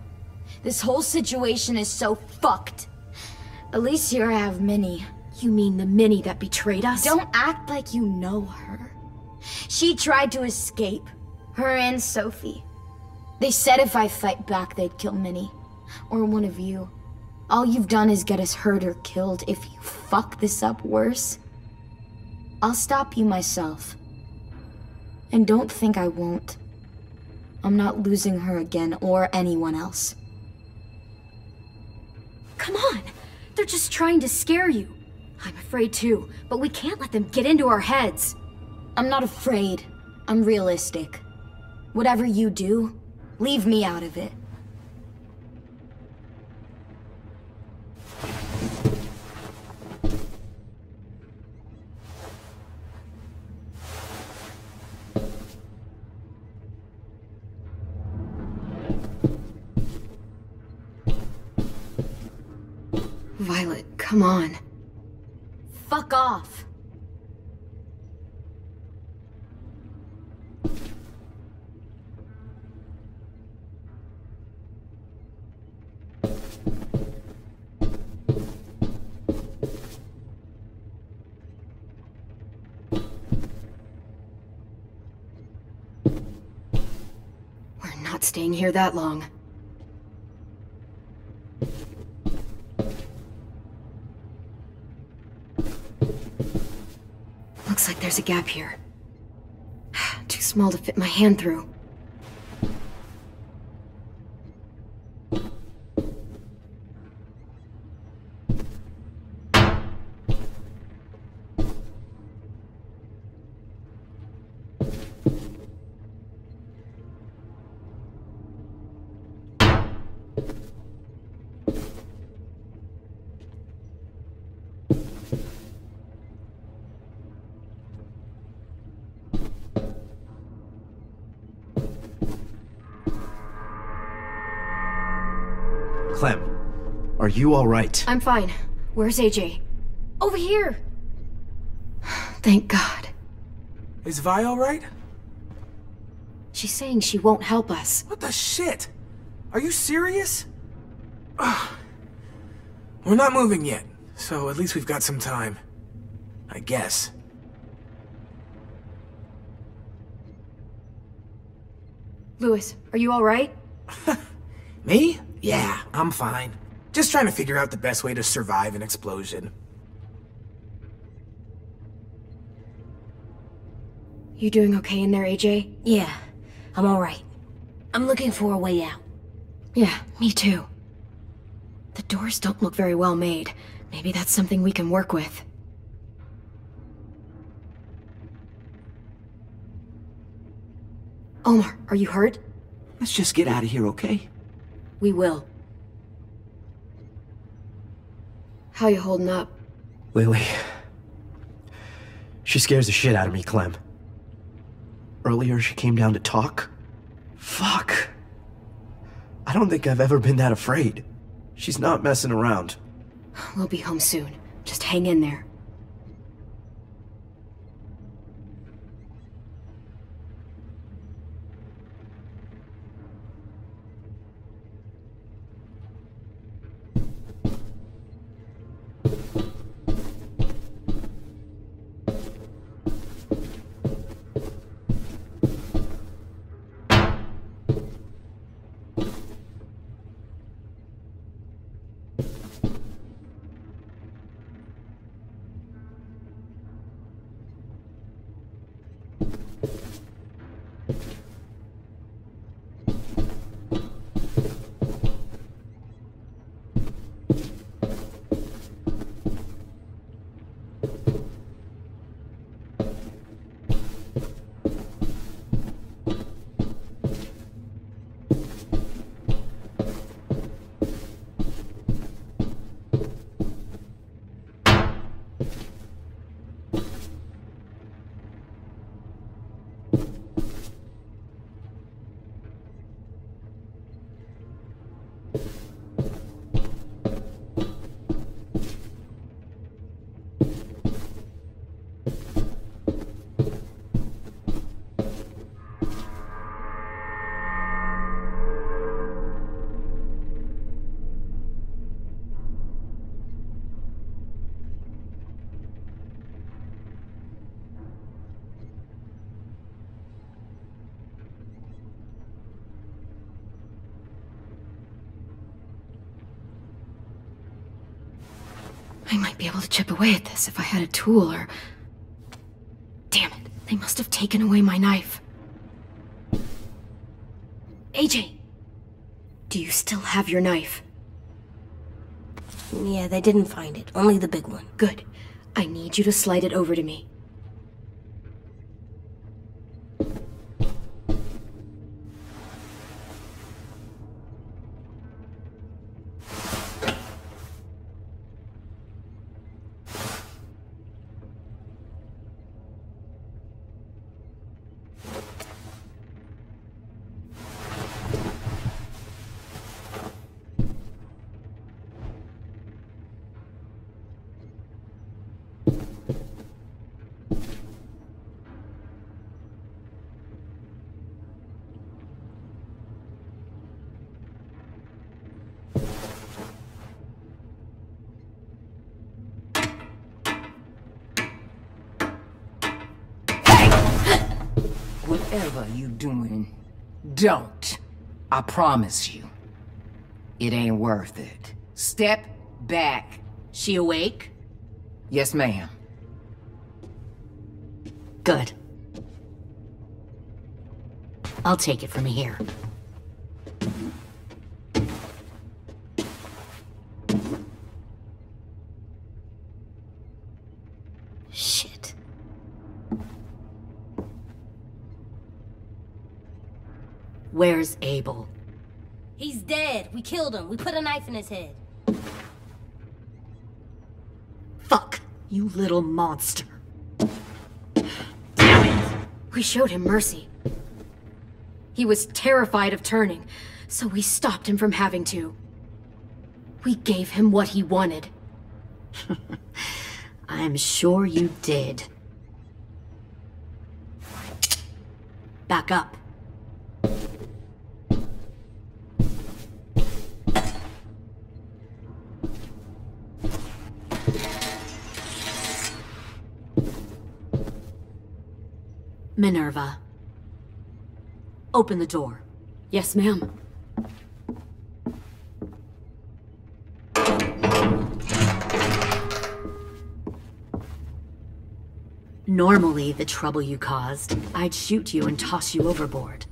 This whole situation is so fucked. At least here I have Minnie. You mean the Minnie that betrayed us? Don't act like you know her. She tried to escape. Her and Sophie. They said if I fight back, they'd kill Minnie. Or one of you. All you've done is get us hurt or killed. If you fuck this up worse, I'll stop you myself. And don't think I won't. I'm not losing her again or anyone else. Come on! They're just trying to scare you. I'm afraid too, but we can't let them get into our heads. I'm not afraid. I'm realistic. Whatever you do, leave me out of it. Violet, come on. Fuck off. We're not staying here that long. Looks like there's a gap here. Too small to fit my hand through. Clem, are you alright? I'm fine. Where's AJ? Over here! Thank God. Is Vi alright? She's saying she won't help us. What the shit? Are you serious? Ugh. We're not moving yet, so at least we've got some time. I guess. Louis, are you alright? Me? Yeah, I'm fine. Just trying to figure out the best way to survive an explosion. You doing okay in there, AJ? Yeah, I'm alright. I'm looking for a way out. Yeah, me too. The doors don't look very well made. Maybe that's something we can work with. Omar, are you hurt? Let's just get out of here, okay? We will. How you holding up? Lily. She scares the shit out of me, Clem. Earlier she came down to talk. Fuck. I don't think I've ever been that afraid. She's not messing around. We'll be home soon. Just hang in there. I might be able to chip away at this if I had a tool or... Damn it, they must have taken away my knife. AJ! Do you still have your knife? Yeah, they didn't find it. Only the big one. Good. I need you to slide it over to me. Whatever you doing, don't. I promise you. It ain't worth it. Step back. She awake? Yes, ma'am. Good. I'll take it from here. Shit. Where's Abel? He's dead. We killed him. We put a knife in his head. Fuck, you little monster. We showed him mercy. He was terrified of turning, so we stopped him from having to. We gave him what he wanted. I'm sure you did. Back up. Minerva. Open the door. Yes, ma'am. Normally, the trouble you caused, I'd shoot you and toss you overboard.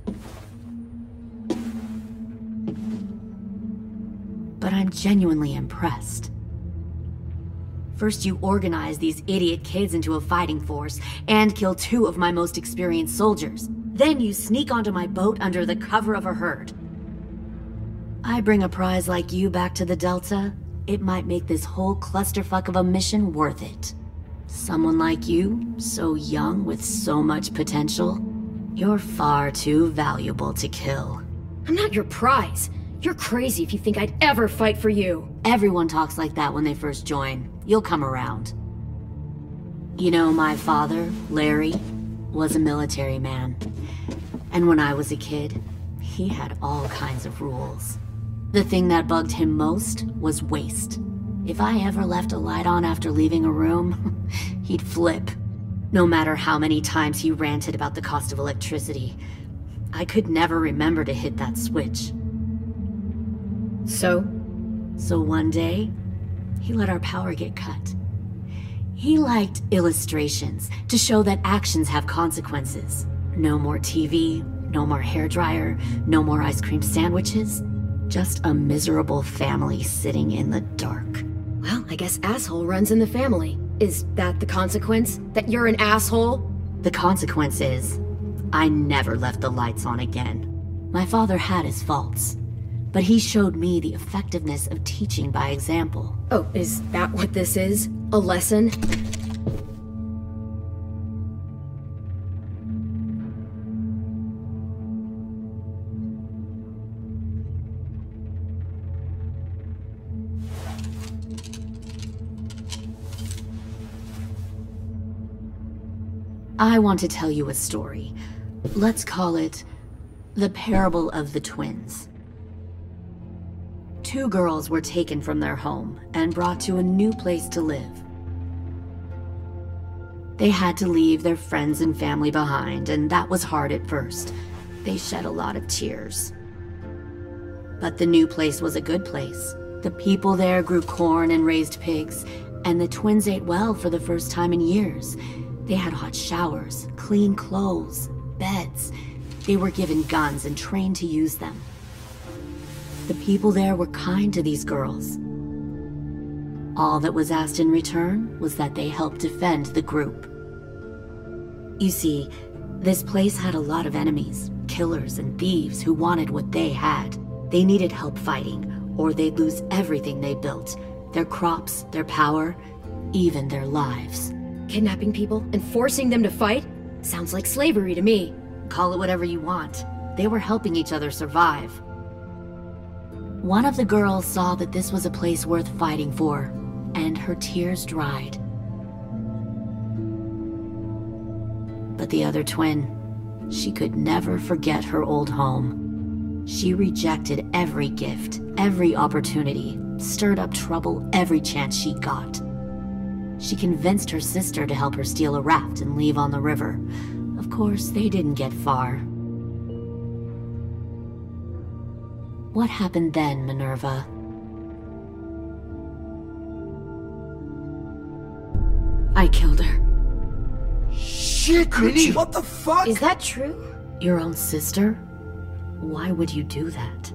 But I'm genuinely impressed. First you organize these idiot kids into a fighting force and kill 2 of my most experienced soldiers. Then you sneak onto my boat under the cover of a herd. I bring a prize like you back to the Delta, it might make this whole clusterfuck of a mission worth it. Someone like you, so young with so much potential, you're far too valuable to kill. I'm not your prize. You're crazy if you think I'd ever fight for you. Everyone talks like that when they first join. You'll come around. You know, my father, Larry, was a military man. And when I was a kid, he had all kinds of rules. The thing that bugged him most was waste. If I ever left a light on after leaving a room, he'd flip. No matter how many times he ranted about the cost of electricity, I could never remember to hit that switch. So one day, he let our power get cut. He liked illustrations to show that actions have consequences. No more TV, no more hairdryer, no more ice cream sandwiches. Just a miserable family sitting in the dark. Well, I guess asshole runs in the family. Is that the consequence? That you're an asshole? The consequence is, I never left the lights on again. My father had his faults, but he showed me the effectiveness of teaching by example. Oh, is that what this is? A lesson? I want to tell you a story. Let's call it the parable of the twins. 2 girls were taken from their home and brought to a new place to live. They had to leave their friends and family behind, and that was hard at first. They shed a lot of tears. But the new place was a good place. The people there grew corn and raised pigs, and the twins ate well for the first time in years. They had hot showers, clean clothes, beds. They were given guns and trained to use them. The people there were kind to these girls. All that was asked in return was that they help defend the group. You see, this place had a lot of enemies, killers and thieves who wanted what they had. They needed help fighting, or they'd lose everything they built. Their crops, their power, even their lives. Kidnapping people and forcing them to fight? Sounds like slavery to me. Call it whatever you want. They were helping each other survive. One of the girls saw that this was a place worth fighting for, and her tears dried. But the other twin, she could never forget her old home. She rejected every gift, every opportunity, stirred up trouble every chance she got. She convinced her sister to help her steal a raft and leave on the river. Of course, they didn't get far. What happened then, Minerva? I killed her. Shit, Minnie, what the fuck? Is that true? Your own sister? Why would you do that?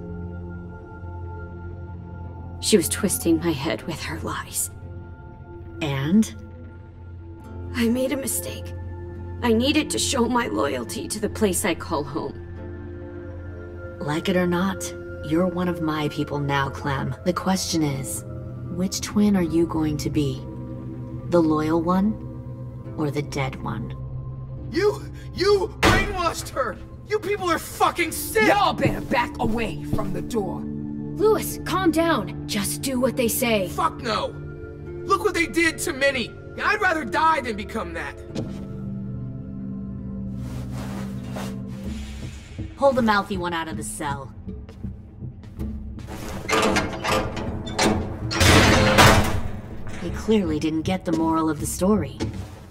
She was twisting my head with her lies. And? I made a mistake. I needed to show my loyalty to the place I call home. Like it or not, you're one of my people now, Clem. The question is, which twin are you going to be? The loyal one, or the dead one? You brainwashed her! You people are fucking sick! Y'all better back away from the door. Louis, calm down. Just do what they say. Fuck no! Look what they did to Minnie! I'd rather die than become that. Pull the mouthy one out of the cell. They clearly didn't get the moral of the story.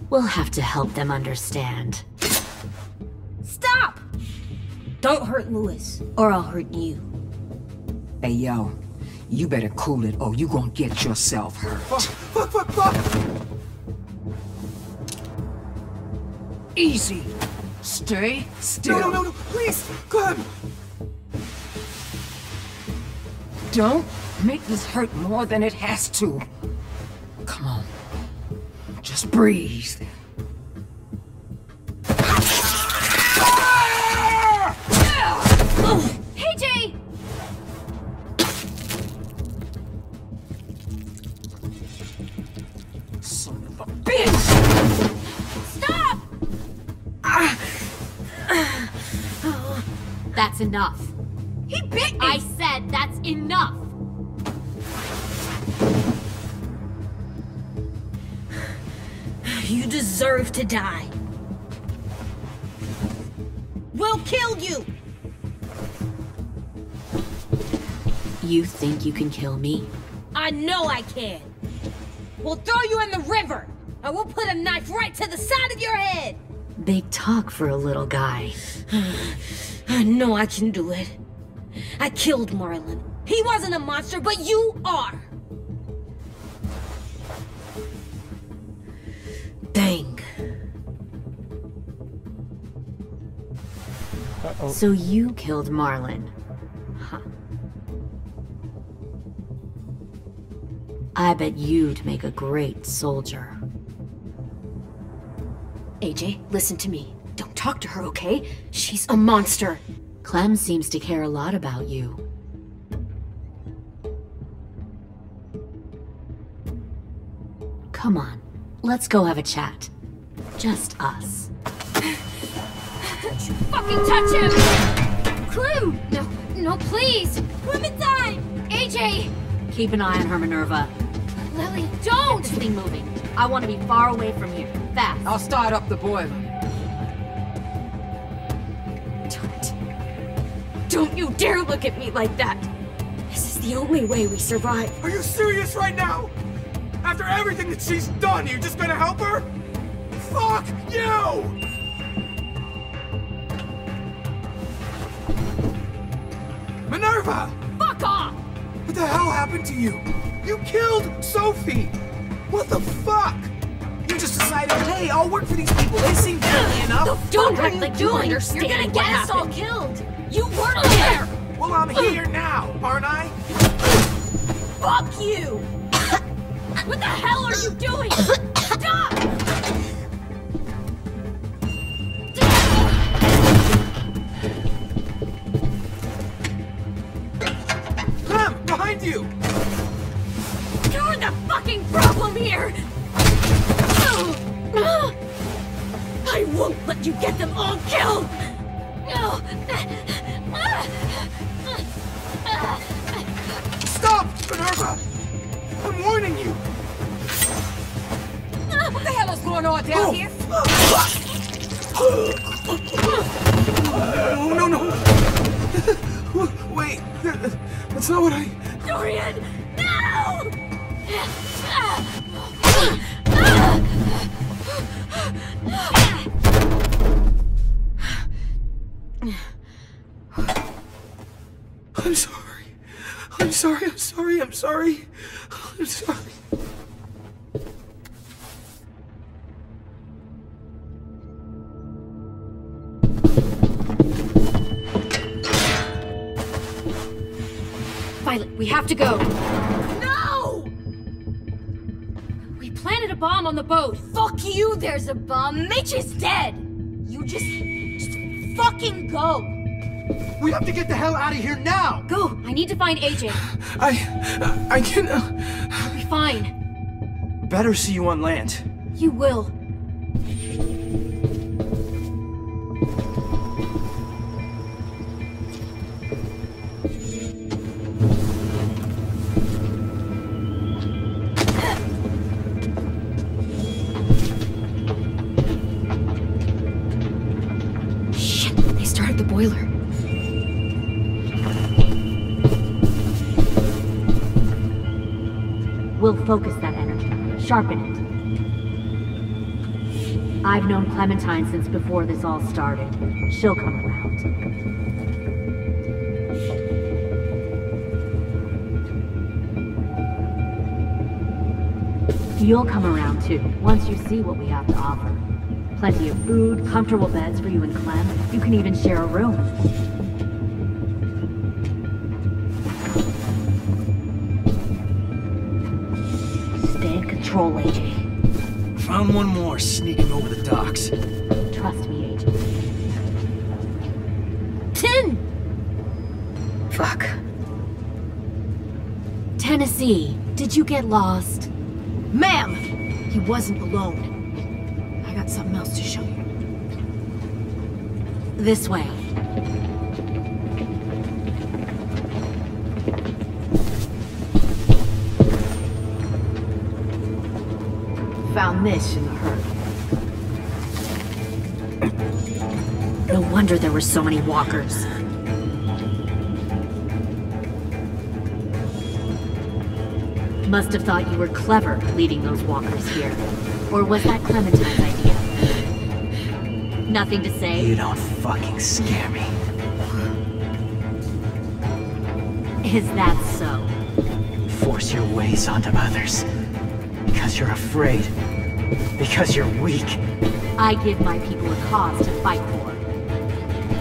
We'll have to help them understand. Stop! Don't hurt Louis, or I'll hurt you. Hey, yo. You better cool it, or you gonna get yourself hurt. Fuck! Easy. Stay still. No, please, Clem! Don't make this hurt more than it has to. Come on. Just breathe. Hey, Jay! Son of a bitch! Stop! That's enough. He bit me! I said that's enough! You deserve to die. We'll kill you! You think you can kill me? I know I can. We'll throw you in the river, and we'll put a knife right to the side of your head. Big talk for a little guy. I know I can do it. I killed Marlon. He wasn't a monster, but you are. Dang. So you killed Marlon. Huh. I bet you'd make a great soldier. AJ, listen to me. Don't talk to her, okay? She's a monster. Clem seems to care a lot about you. Come on, let's go have a chat. Just us. Don't you fucking touch him! Clem! No, please! Clementine! AJ! Keep an eye on her, Minerva. Lily, don't! Get this thing moving. I want to be far away from here. Fast. I'll start up the boiler. Don't you dare look at me like that! This is the only way we survive. Are you serious right now? After everything that she's done, you're just gonna help her? Fuck you! Minerva! Fuck off! What the hell happened to you? You killed Sophie! What the fuck? You just decided, hey, I'll work for these people. They seem friendly enough. Don't act like you understand. You're gonna get us all killed! You weren't there! Well, I'm here now, aren't I? Fuck you! What the hell are you doing? Stop! Clem, behind you! You're the fucking problem here! I won't let you get them all killed! Stop, Minerva! I'm warning you! What the hell is going on down here? No. Wait, that's not what I... Dorian, no! I'm sorry. Violet, we have to go. No! We planted a bomb on the boat. Fuck you, there's a bomb. Mitch is dead. You just fucking go. We have to get the hell out of here now! Go, I need to find AJ. I can... I'll be fine. Better see you on land. You will. Shit, they started the boiler. We'll focus that energy, sharpen it. I've known Clementine since before this all started. She'll come around. You'll come around too, once you see what we have to offer. Plenty of food, comfortable beds for you and Clem. You can even share a room. Stay in control, AJ. Found one more sneaking over the docks. Trust me, AJ. Tin! Fuck. Tennessee, did you get lost? Ma'am! He wasn't alone. I got something else to show you. This way. Found this in the herd. No wonder there were so many walkers. Must have thought you were clever leading those walkers here. Or was that Clementine's idea? Nothing to say? You don't fucking scare me. Is that so? Force your ways onto others. Because you're afraid. Because you're weak. I give my people a cause to fight for.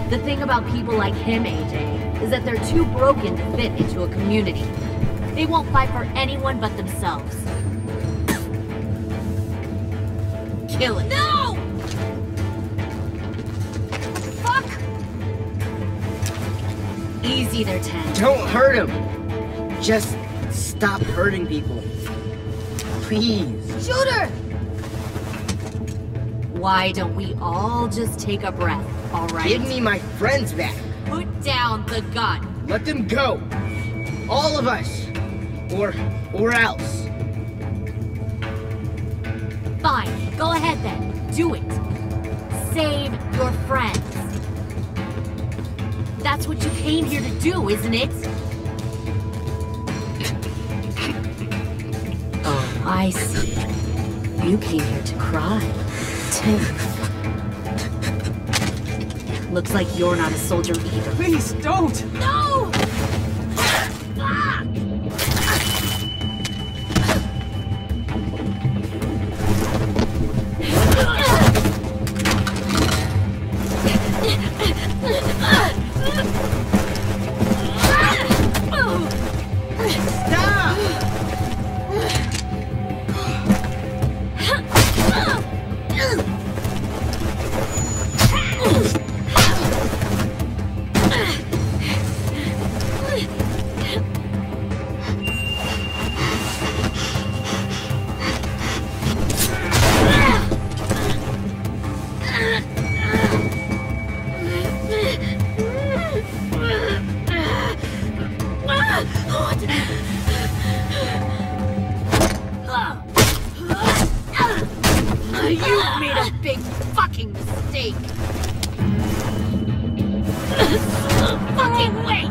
The thing about people like him, AJ, is that they're too broken to fit into a community. They won't fight for anyone but themselves. Kill it. No! Fuck! Easy there, Ten. Don't hurt him! Just stop hurting people. Please. Shoot her! Why don't we all just take a breath, alright? Give me my friends back. Put down the gun. Let them go. All of us. Or else. Fine, go ahead then. Do it. Save your friends. That's what you came here to do, isn't it? Oh, I see. You came here to cry. Tim. Looks like you're not a soldier either. Please, don't! No! You made a big fucking mistake. Fucking wait!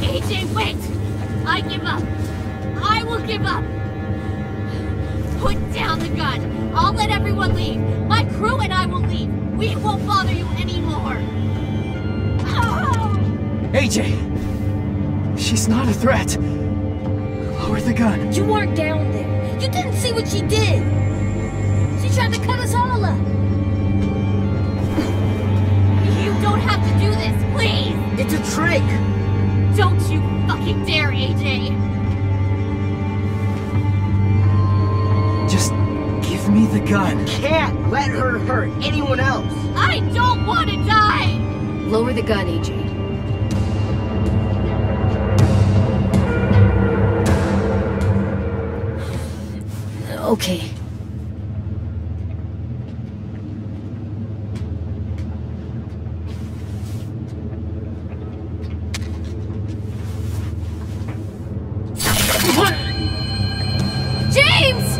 AJ, wait! I give up. I will give up. Put down the gun. I'll let everyone leave. My crew and I will leave. We won't bother you anymore. AJ! She's not a threat. Lower the gun. You weren't down there. You didn't see what she did. She tried to cut us all up. You don't have to do this, please! It's a trick! Don't you fucking dare, AJ! Just give me the gun. Can't let her hurt anyone else. I don't want to die! Lower the gun, AJ. Okay. James!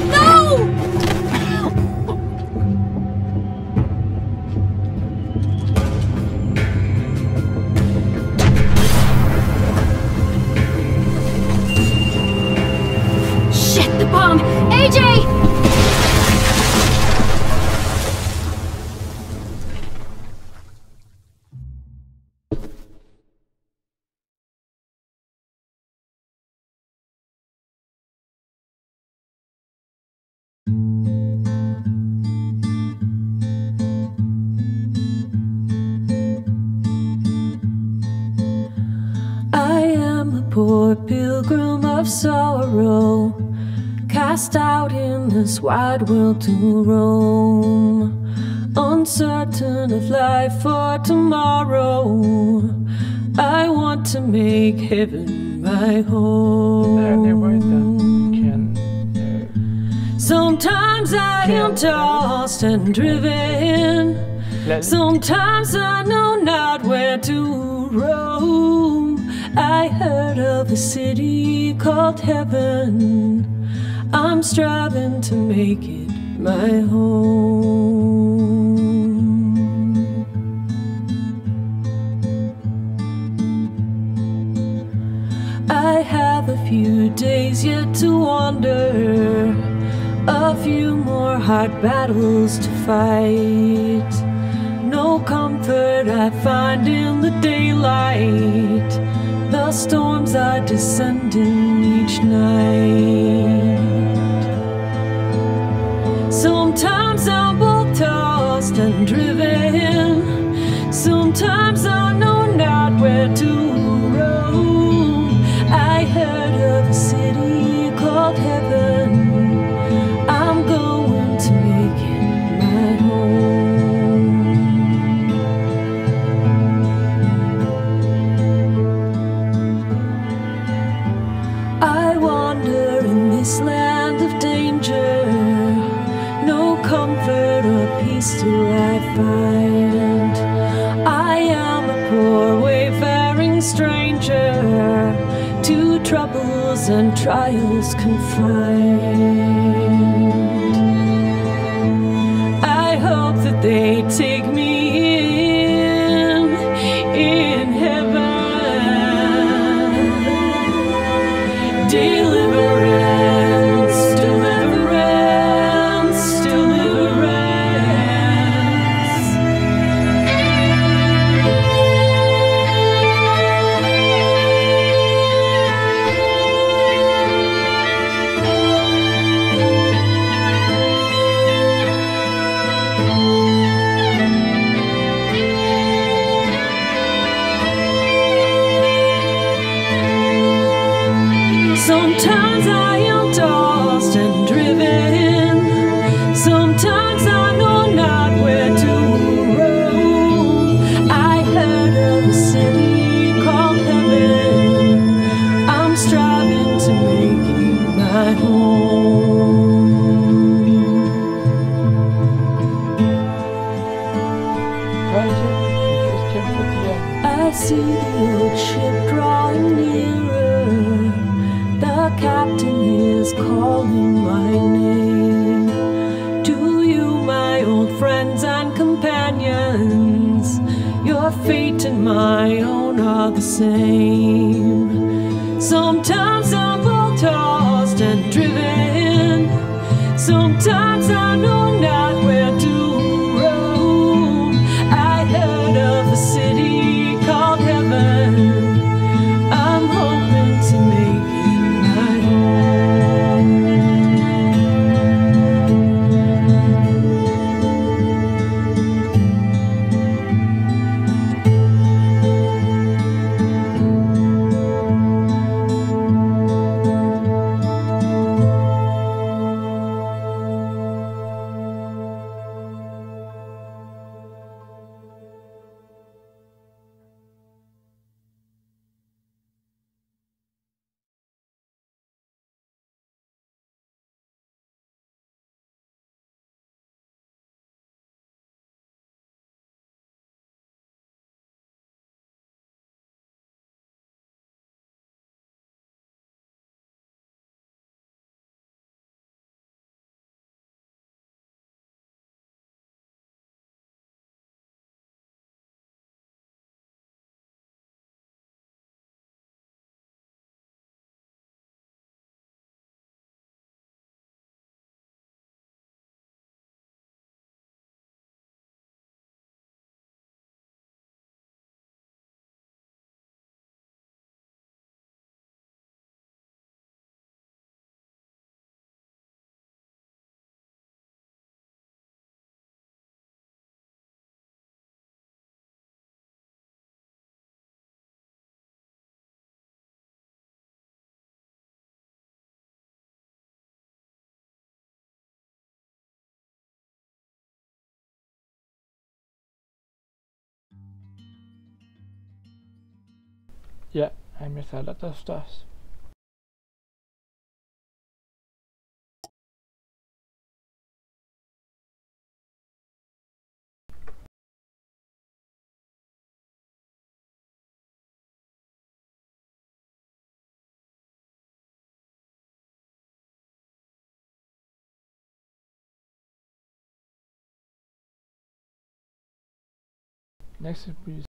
No! AJ! I am a poor pilgrim of sorrow, cast out in this wide world to roam, uncertain of life for tomorrow. I want to make heaven my home. Sometimes I am tossed and driven, sometimes I know not where to roam. I heard of a city called heaven, I'm striving to make it my home. I have a few days yet to wander, a few more hard battles to fight. No comfort I find in the daylight, the storms are descending each night. Sometimes I'm both tossed and driven, sometimes I know not where to roam. I heard of a city called heaven, I'm going to make it my home. I wander in this land of danger, no comfort or peace do I find. I am a poor wayfaring stranger, to troubles and trials confined. I hope that they take me in heaven. Deliverance, deliverance, deliverance. Sometimes I am tossed and driven, sometimes I know not where to roam. I heard of a city called heaven, I'm striving to make it my home. I see the old ship drawing nearer, the captain is calling my name. To you, my old friends and companions, your fate and my own are the same. Sometimes I'm both tossed and driven, sometimes I know not where to roam. I heard of a city called heaven, I'm hoping to make it my home. yeah, I miss a lot of stuff. Next is